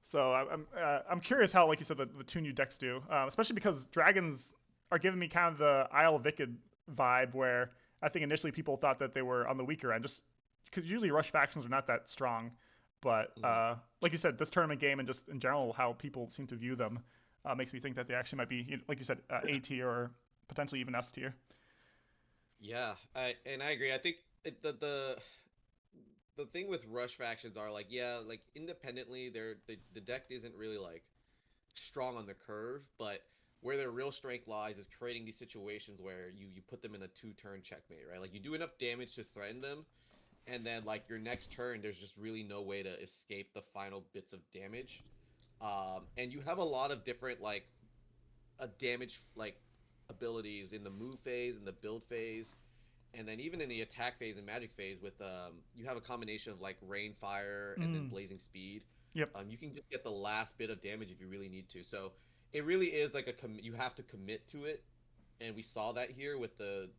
so I'm curious how, like you said, the two new decks do, especially because dragons are giving me kind of the Isle of Wicked vibe, where I think initially people thought that they were on the weaker end, just because usually rush factions are not that strong. But Mhm. like you said, this tournament game and just in general how people seem to view them makes me think that they actually might be, like you said, A tier or potentially even S tier. Yeah, I agree. I think the thing with rush factions are like, yeah, like independently, the deck isn't really like strong on the curve, but where their real strength lies is creating these situations where you put them in a two-turn checkmate, right? Like you do enough damage to threaten them, and then like your next turn, there's just really no way to escape the final bits of damage. And you have a lot of different like a damage like abilities in the move phase and the build phase, and then even in the attack phase and magic phase with you have a combination of like rain, fire, and then Mm, blazing speed. yep. You can just get the last bit of damage if you really need to. So it really is like you have to commit to it, and we saw that here with the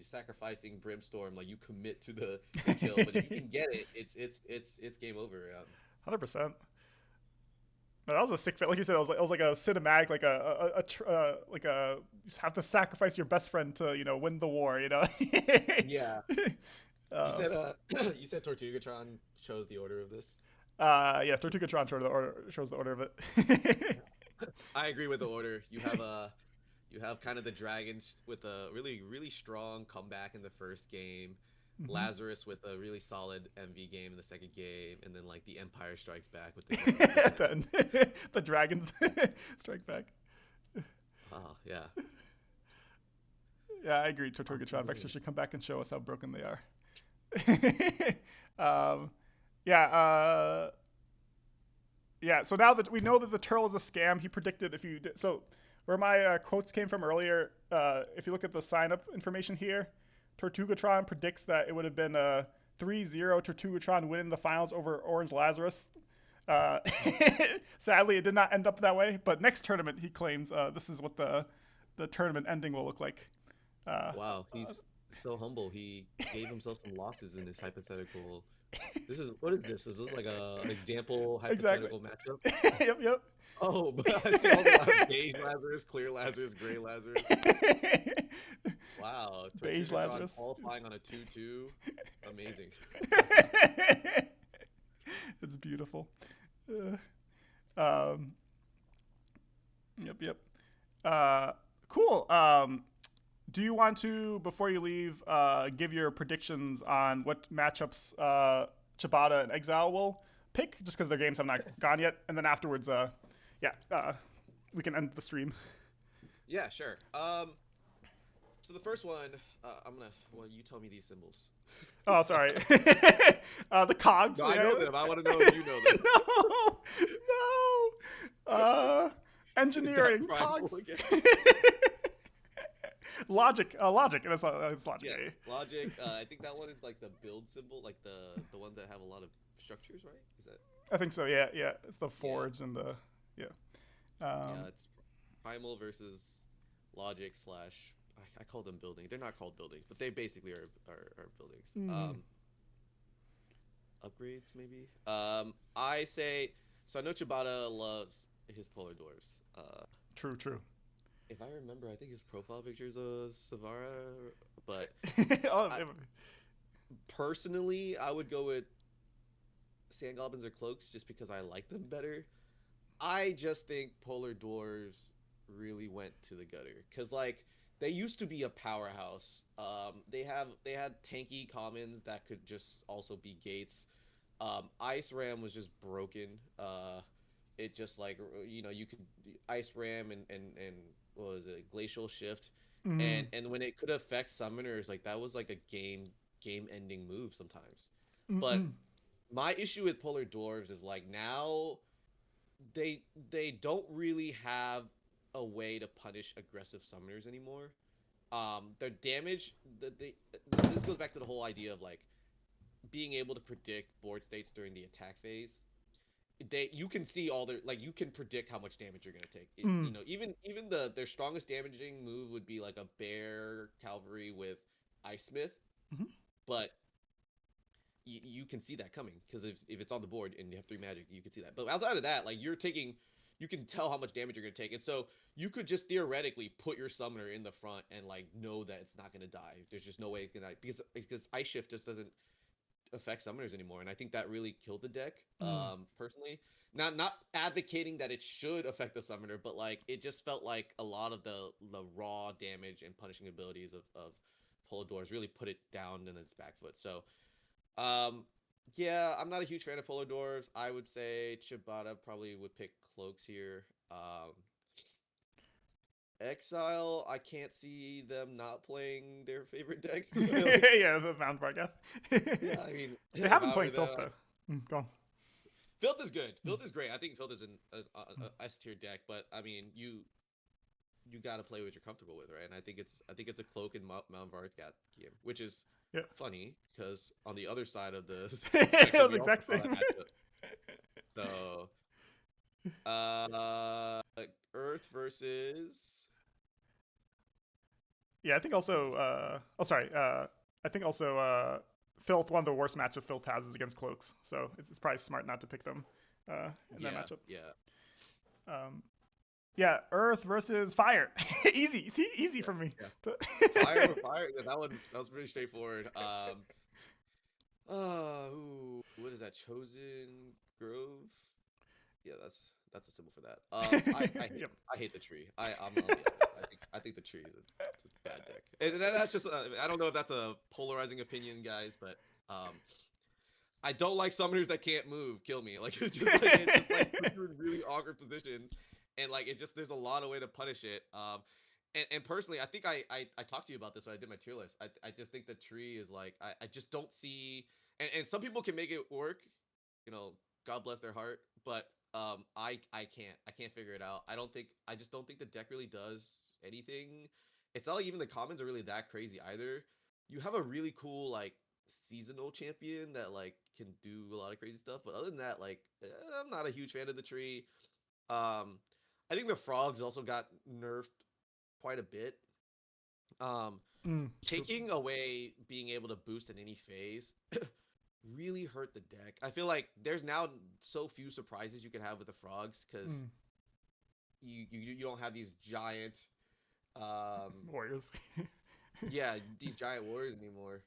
sacrificing brimstorm. Like you commit to the kill, but if you can get it, it's game over. 100%. No, that was a sick fit. Like you said, it was like a cinematic, like a you just have to sacrifice your best friend to win the war. Yeah. You uh, said you said Tortugatron chose the order of this. yeah, Tortugatron shows the order of it. I agree with the order. You have kind of the dragons with a really strong comeback in the first game, hmm Lazarus with a really solid MV game in the second game, and then like the Empire Strikes Back with the dragons at the end. then the dragons strike back. Oh yeah, Yeah, I agree. awesome Tortugatron Vexer games. should come back and show us how broken they are. um, yeah, yeah. So now that we know that the turtle is a scam, he predicted if you did, so where my quotes came from earlier. If you look at the sign up information here, Tortugatron predicts that it would have been a 3-0 Tortugatron winning the finals over OrangeLazarus. Uh, Sadly, it did not end up that way. But next tournament, he claims this is what the tournament ending will look like. Uh, Wow, he's so humble. He gave himself some losses in this hypothetical. This is what is this? Is this like a example exactly. hypothetical matchup? Yep, yep. Oh, but I see all the beige Lazarus, clear Lazarus, gray Lazarus. Wow, Beige Tortugatron Lazarus. qualifying on a 2-2. Amazing. It's beautiful. Uh, um, yep, yep. Uh, cool. Do you want to, before you leave, give your predictions on what matchups Chibata and Exile will pick, just because their games have not gone yet, and then afterwards, yeah, we can end the stream. Yeah, sure. So the first one, well, you tell me these symbols. Oh, sorry. The cogs. No, I Yeah. know them. I want to know if you know them. No, no. Is that Engineering primal cogs. again? Logic. Logic. It's logic. Yeah, Yeah, yeah. logic. I think that one is like the build symbol, like the ones that have a lot of structures, right? Is that? I think so. Yeah, yeah. It's the Yeah, forge and the yeah. yeah. Um, It's primal versus logic slash. I call them building. They're not called buildings, but they basically are buildings. mm, Upgrades maybe. I say so. I know Chibata loves his polar dwarves. true, true. If I remember, I think his profile picture is a Savara, but Oh, I, personally, I would go with sand goblins or cloaks just because I like them better. I just think polar dwarves really went to the gutter because like they used to be a powerhouse. They had tanky commons that could just also be gates. Ice Ram was just broken. It just like you could Ice Ram and what was it, Glacial Shift, mm, and when it could affect summoners, like that was like a game ending move sometimes. But mm. my issue with Polar Dwarves is like now they don't really have a way to punish aggressive summoners anymore. Their damage, this goes back to the whole idea of like being able to predict board states during the attack phase. you can see all their like you can predict how much damage you're gonna take. Mm. Even their strongest damaging move would be like a bear cavalry with Ice Smith, Hmm. but you can see that coming because if it's on the board and you have 3 magic, you can see that. But outside of that, like you can tell how much damage you're gonna take, and so you could just theoretically put your summoner in the front and like know that it's not gonna die. There's just no way it can die because Ice Shift just doesn't affect summoners anymore, and I think that really killed the deck. Mm. Personally, not advocating that it should affect the summoner, but like it just felt like a lot of the raw damage and punishing abilities of Polydors really put it down in its back foot. So um, yeah, I'm not a huge fan of Polar Dwarves. I would say Chibata probably would pick Cloaks here. Exile, I can't see them not playing their favorite deck. Like, Yeah, the Bound Bargath. yeah, I mean, They if have been I were playing Filth them, though. Go on. Filth is good. Mm. Filth is great. I think Filth is Mm. a S tier deck, but I mean, you got to play what you're comfortable with, right? And I think it's a Cloak and Mount Vargat game, which is Yeah. funny because on the other side of the It spectrum, was we also exact saw that same. matchup. So, uh, Earth versus. Yeah, I think also. Oh, sorry. I think also. Filth. One of the worst matchups Filth has is against Cloaks, so it's probably smart not to pick them in that Yeah, matchup. yeah, Um, yeah, Earth versus Fire. Easy. See, easy yeah, for me. yeah. Fire. Yeah, that was pretty straightforward. What is that? Chosen Grove. Yeah, that's a symbol for that. Yep. I hate the tree. I'll be honest. I think the tree is it's a bad deck, and that's just I don't know if that's a polarizing opinion, guys, but I don't like summoners that can't move. Kill me. Like it just like puts you in really awkward positions, and like it just there's a lot of way to punish it. And personally, I think I talked to you about this when I did my tier list. I just think the tree is like I just don't see, and some people can make it work, you know, God bless their heart, but I can't figure it out. I just don't think the deck really does anything. It's not like even the commons are really that crazy either. You have a really cool like seasonal champion that like can do a lot of crazy stuff, but other than that, like I'm not a huge fan of the tree. Um, I think the frogs also got nerfed quite a bit. Um, True. Taking away being able to boost in any phase really hurt the deck. I feel like there's now so few surprises you can have with the frogs because Mm. you don't have these giant um Warriors. yeah these giant warriors anymore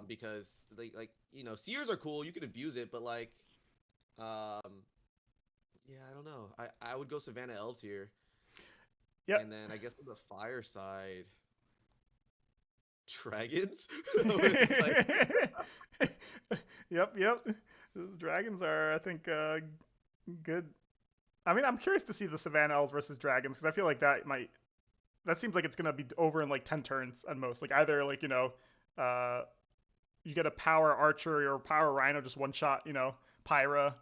because like seers are cool, you can abuse it, but like um yeah, I don't know, I would go Savannah elves here, Yep. and then I guess on the fire side dragons. It's like Yep, yep. Those dragons are, I think, good. I mean, I'm curious to see the Savannah Elves versus dragons because I feel like that might. That seems like it's gonna be over in like 10 turns at most. Like either like uh, you get a power archer or power rhino just one shot, Pyra,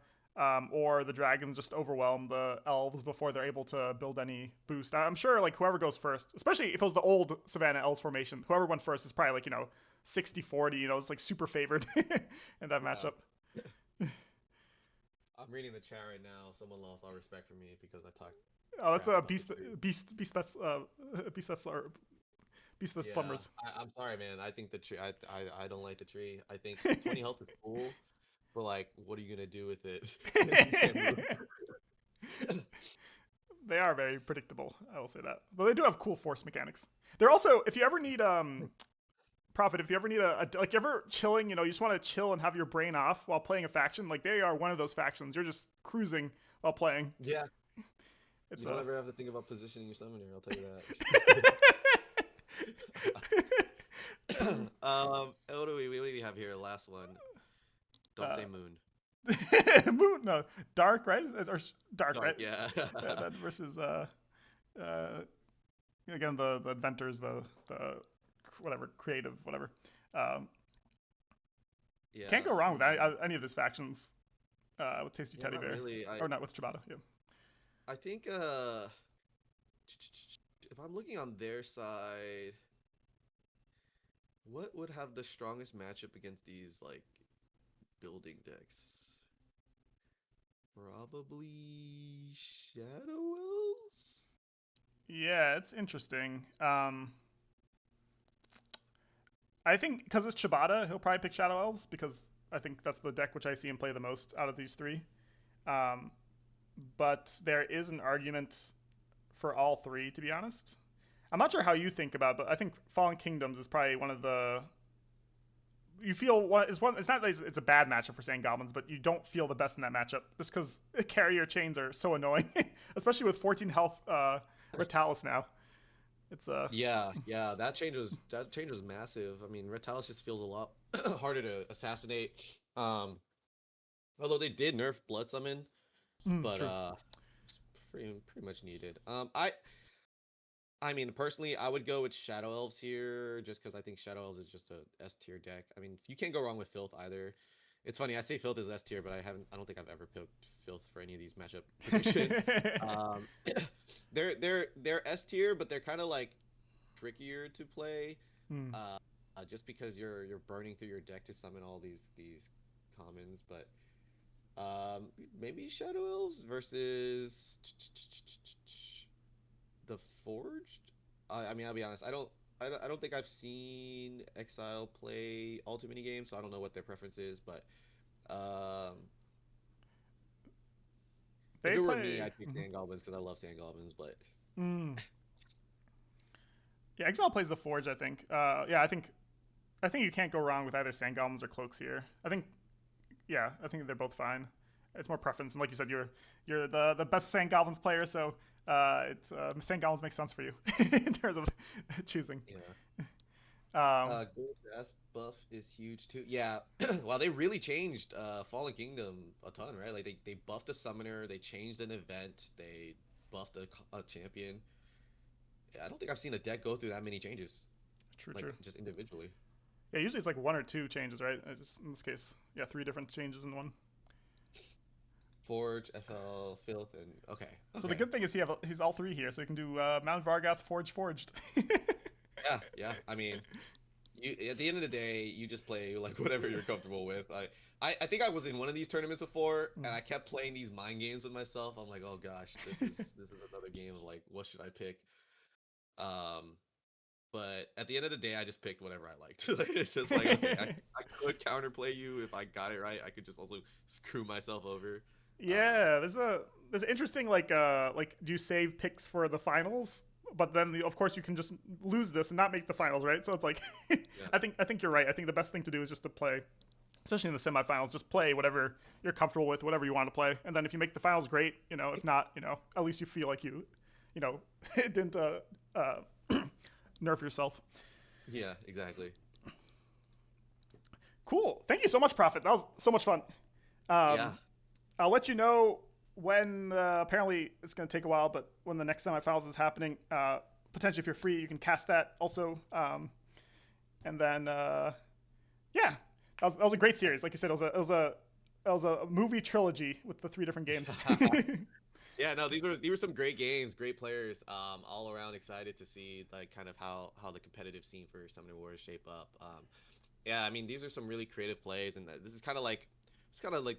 or the dragons just overwhelm the elves before they're able to build any boost. I'm sure like whoever goes first, especially if it was the old Savannah Elves formation, whoever went first is probably like 60-40. It's like super favored in that yeah. matchup. I'm reading the chat right now. Someone lost all respect for me because I talked Oh, that's crap a about the beast, tree. beast that Yeah, slumbers. I'm sorry, man. I think the tree. I don't like the tree. I think 20 health is cool, but like, what are you gonna do with it if you can't move? They are very predictable. I will say that, but they do have cool force mechanics. They're also, if you ever need Prophet, if you ever need like you ever chilling, you just want to chill and have your brain off while playing a faction, like they are one of those factions. You're just cruising while playing. Yeah, It's you don't a ever have to think about positioning your summoner. I'll tell you that. What do we have here? Last one. Don't uh, say moon. Moon, no, Dark, right? Or Dark, Dark. right? Yeah. That versus uh again the inventors, the whatever creative whatever. Um, can't Yeah. go wrong with Hmm. any of these factions. With Tasty Yeah. Teddy Not Bear, really. or not with Chibata. Yeah. I think if I'm looking on their side, what would have the strongest matchup against these like building decks? Probably Shadow Elves. Yeah, it's interesting. I think because it's Shibata, he'll probably pick Shadow Elves because I think that's the deck which I see him play the most out of these three. Um, but there is an argument for all three, to be honest. I'm not sure how you think about it, but I think Fallen Kingdoms is probably one of the you feel one is one. It's not that it's a bad matchup for Sand Goblins, but you don't feel the best in that matchup just because carrier chains are so annoying, especially with 14 health Retalis now. It's Yeah, that change was massive. I mean, Retalis just feels a lot harder to assassinate. Um, Although they did nerf Blood Summon, but true. it's pretty much needed. I mean, personally, I would go with Shadow Elves here, just because I think Shadow Elves is just a S tier deck. I mean, you can't go wrong with Filth either. It's funny, I say Filth is S tier, but I don't think I've ever picked Filth for any of these matchup predictions. Um, they're S tier, but they're kind of like trickier to play, Hmm. uh, just because you're burning through your deck to summon all these commons. But maybe Shadow Elves versus the Forged. I mean, I'll be honest. I don't think I've seen Exile play all too many games, so I don't know what their preference is. But um, if They it were me, play. I'd pick Sand Goblins because I love Sand Goblins. But Mm. Yeah, Exile plays the Forge. I think. Yeah, I think you can't go wrong with either Sand Goblins or Cloaks here. I think. Yeah, I think they're both fine. It's more preference, and like you said, you're the best Sand Goblins player, so it's Sand Goblins makes sense for you in terms of choosing. yeah, Um, Gold Grass buff is huge too. Yeah, wow, they really changed Fallen Kingdom a ton, right? Like they buffed a summoner, they changed an event, they buffed a champion. Yeah, I don't think I've seen a deck go through that many changes, true, like true. just individually. Yeah, usually it's like one or two changes, right? Just in this case, yeah, three different changes in one. Forge, FL, Filth, and okay, So the okay. good thing is he's all three here, so you can do Mount Vargoth, Forge, Forged. Yeah, yeah. I mean, you at the end of the day, you just play like whatever you're comfortable with. I think I was in one of these tournaments before, and Mm. I kept playing these mind games with myself. I'm like, oh gosh, this is another game of like, what should I pick? Um, but at the end of the day, I just picked whatever I liked. It's just like, okay, I could counterplay you if I got it right. I could just also screw myself over. Um, Yeah, there's interesting like do you save picks for the finals? But then of course you can just lose this and not make the finals, right? So it's like yeah, I think you're right. I think the best thing to do is just to play, especially in the semifinals, just play whatever you're comfortable with, whatever you want to play. And then if you make the finals, great. If not, at least you feel like you know, didn't uh, nerf yourself. yeah, exactly. Cool. Thank you so much, Prophet. That was so much fun. Yeah, Um, I'll let you know when. Apparently, it's going to take a while, but when the next semifinals is happening, potentially if you're free, you can cast that also. And then, yeah, that was a great series. Like you said, it was a movie trilogy with the three different games. yeah. Yeah, no, these were some great games, great players. All around excited to see like kind of how the competitive scene for Summoner Wars shape up. Yeah, I mean these are some really creative plays, and this is kind of like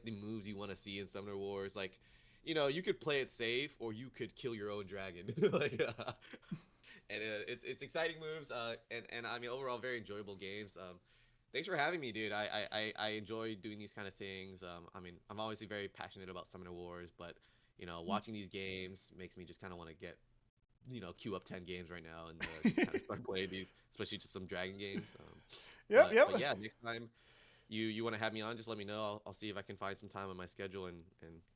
the moves you want to see in Summoner Wars. Like, you could play it safe, or you could kill your own dragon. like, and it's exciting moves. And I mean overall very enjoyable games. Thanks for having me, dude. I enjoy doing these kind of things. I mean, I'm obviously very passionate about Summoner Wars, but watching these games makes me just kind of want to queue up 10 games right now and just kind of start playing these, especially just some Dragon games. Yep, yep. But yeah, next time you want to have me on, just let me know. I'll see if I can find some time on my schedule and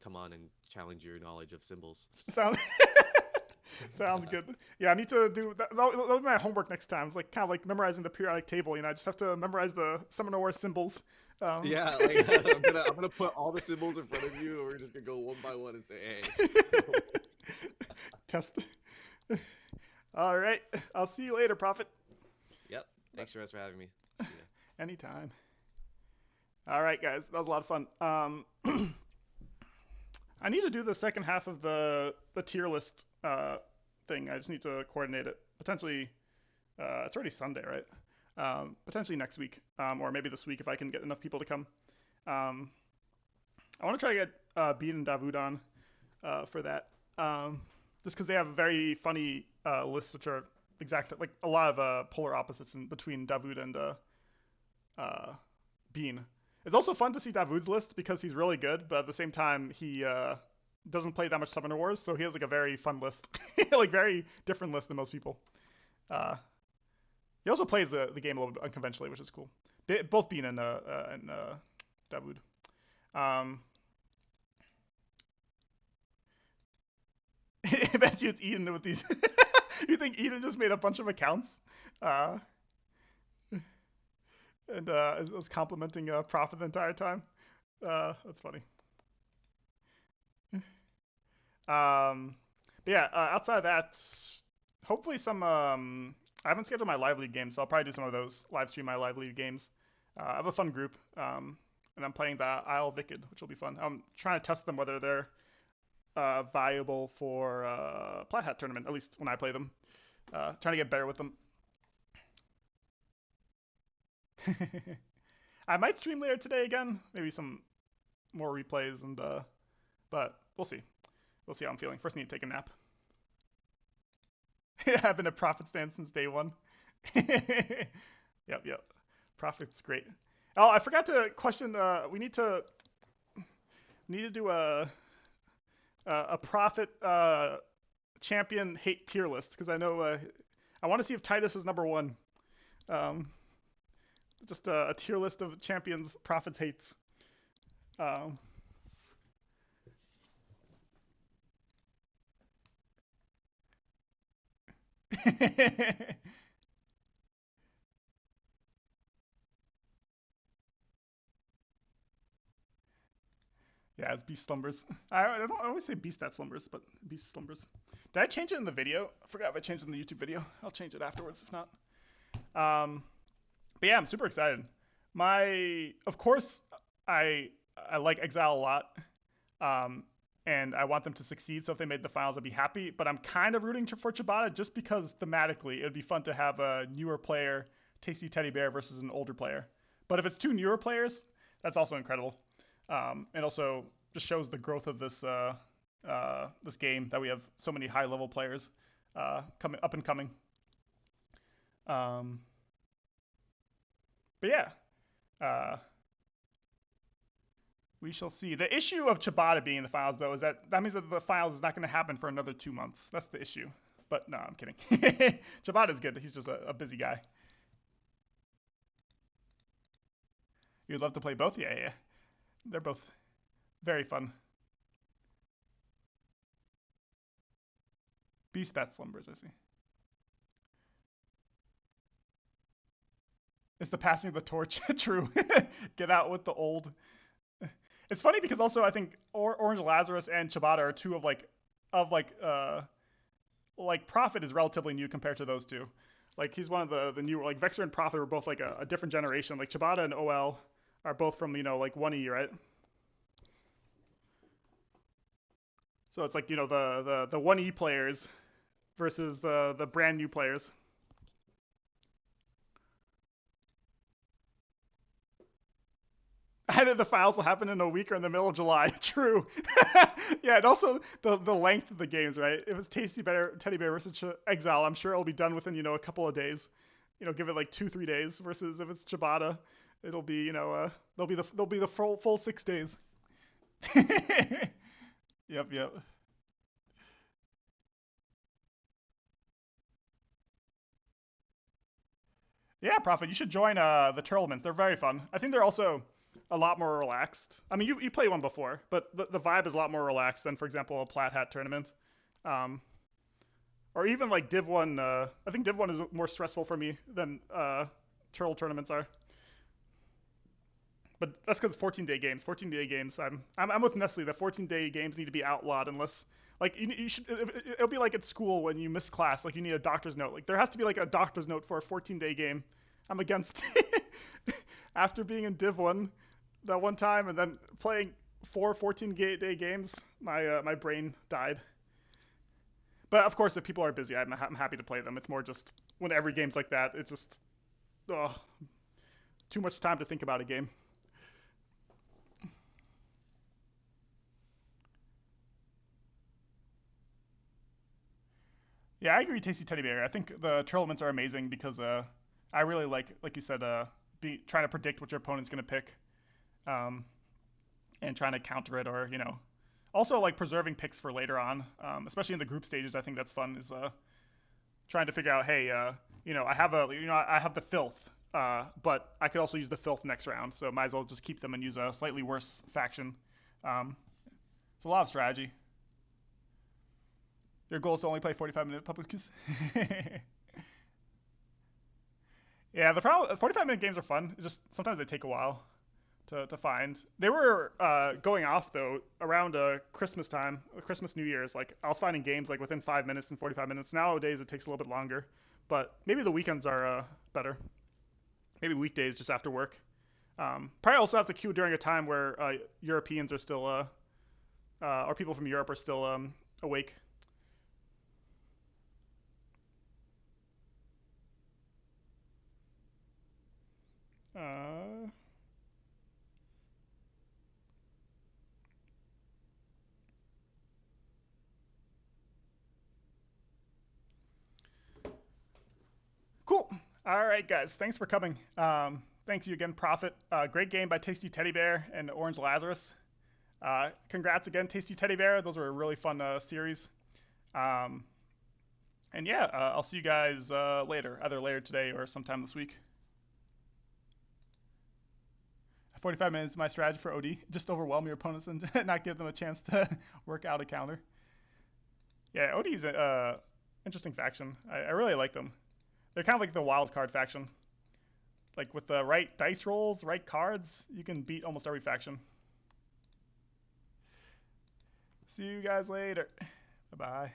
come on and challenge your knowledge of symbols. Sounds sounds good. Yeah, I need to do that. That'll be my homework next time. It's like kind of like memorizing the periodic table. I just have to memorize the Summoner War symbols. Um, Yeah, like I'm gonna put all the symbols in front of you, and we're just gonna go one by one and say, hey. Test. All right. I'll see you later, Prophet. Yep. Thanks, for having me. See ya. Anytime. All right, guys. That was a lot of fun. I need to do the second half of the tier list thing. I just need to coordinate it. Potentially, it's already Sunday, right? Potentially next week, or maybe this week if I can get enough people to come. Um, I want to try to get Bean and Davud on for that. Um, just because they have a very funny lists, which are exact like a lot of polar opposites in between Davud and uh, Bean. It's also fun to see Davud's list because he's really good, but at the same time he doesn't play that much Summoner Wars, so he has like a very fun list, like very different list than most people. Uh, he also plays the game a little bit unconventionally, which is cool. Both Bean and Davud. Um, I bet you it's Eden with these. You think Eden just made a bunch of accounts, uh, and was complimenting Prophet the entire time? That's funny. But yeah, outside of that, hopefully some. I haven't scheduled my live league games, so I'll probably do some of those. Live stream my live league games. I have a fun group, and I'm playing the Isle of Wicked, which will be fun. I'm trying to test them whether they're viable for Plat Hat tournament, at least when I play them. Trying to get better with them. I might stream later today again, maybe some more replays, and but we'll see. We'll see how I'm feeling. First, I need to take a nap. I've been a Prophet stan since day one. Yep. Prophet's great. Oh, I forgot to question. We need to do a Prophet champion hate tier list because I know I want to see if Titus is number one. Um, just a tier list of champions Prophet hates. Um, Yeah, it's Beast Slumbers. I don't always say Beast that Slumbers, but Beast Slumbers. Did I change it in the video? I forgot if I changed it in the YouTube video. I'll change it afterwards if not. Um, but yeah, I'm super excited. Of course, I I like Exile a lot, um, and I want them to succeed. So if they made the finals, I'd be happy. But I'm kind of rooting for Ciabatta just because thematically it'd be fun to have a newer player, TastyTeddyBear, versus an older player. But if it's two newer players, that's also incredible. And also just shows the growth of this game that we have so many high level players coming up and coming. Um, but yeah, uh, we shall see. The issue of Ciabatta being in the finals, though, is that means that the finals is not going to happen for another 2 months. That's the issue. But no, I'm kidding. Ciabatta is good. He's just a busy guy. You'd love to play both? Yeah. They're both very fun. Beast that slumbers, I see. It's the passing of the torch. True. Get out with the old. It's funny because also I think OrangeLazarus and Ciabatta are two of like Prophet is relatively new compared to those two. Like he's one of the newer like Vexer and Prophet are both like a different generation. Like Ciabatta and OL are both from like 1E, right? So it's like the 1E players versus the brand new players. Either the files will happen in a week or in the middle of July. True. Yeah, and also the length of the games, right? If it's Teddy Bear versus Exile, I'm sure it'll be done within a couple of days. Give it like 2-3 days. Versus if it's Ciabatta, it'll be they'll be the full 6 days. Yep. Yeah, Prophet, you should join the tournaments. They're very fun. I think they're also a lot more relaxed. I mean, you played one before, but the vibe is a lot more relaxed than, for example, a Plat Hat tournament. Um, or even like Div 1. I think Div 1 is more stressful for me than Turtle tournaments are. But that's because 14-day games. 14-day games. I'm with Nestle. The 14-day games need to be outlawed unless like you should. It'll be like at school when you miss class. Like you need a doctor's note. Like there has to be like a doctor's note for a 14-day game. I'm against. After being in Div 1 that one time and then playing 14-day games, my brain died. But of course, if people are busy, I'm happy to play them. It's more just when every game's like that, it's just oh, too much time to think about a game. Yeah, I agree, Tasty Teddy Bear. I think the tournaments are amazing because I really like you said, trying to predict what your opponent's gonna pick, um, and trying to counter it, or also like preserving picks for later on, especially in the group stages. I think that's fun. Is trying to figure out, hey, I have the filth, but I could also use the filth next round, so might as well just keep them and use a slightly worse faction. Um, it's a lot of strategy. Your goal is to only play 45-minute public queues. Yeah, the problem 45-minute games are fun. It's just sometimes they take a while to find. They were going off though around Christmas time, Christmas New Year's. Like I was finding games like within 5 minutes and 45 minutes. Nowadays it takes a little bit longer, but maybe the weekends are better. Maybe weekdays just after work. Probably also have to queue during a time where Europeans are still or people from Europe are still awake. Uh, cool. All right, guys. Thanks for coming. Thanks you again, Prophet. Great game by Tasty Teddy Bear and OrangeLazarus. Congrats again, Tasty Teddy Bear. Those were a really fun series. Um, and yeah, I'll see you guys later, either later today or sometime this week. 45 minutes is my strategy for OD. Just overwhelm your opponents and not give them a chance to work out a counter. Yeah, OD is an interesting faction. I really like them. They're kind of like the wild card faction. Like with the right dice rolls, right cards, you can beat almost every faction. See you guys later. Bye bye.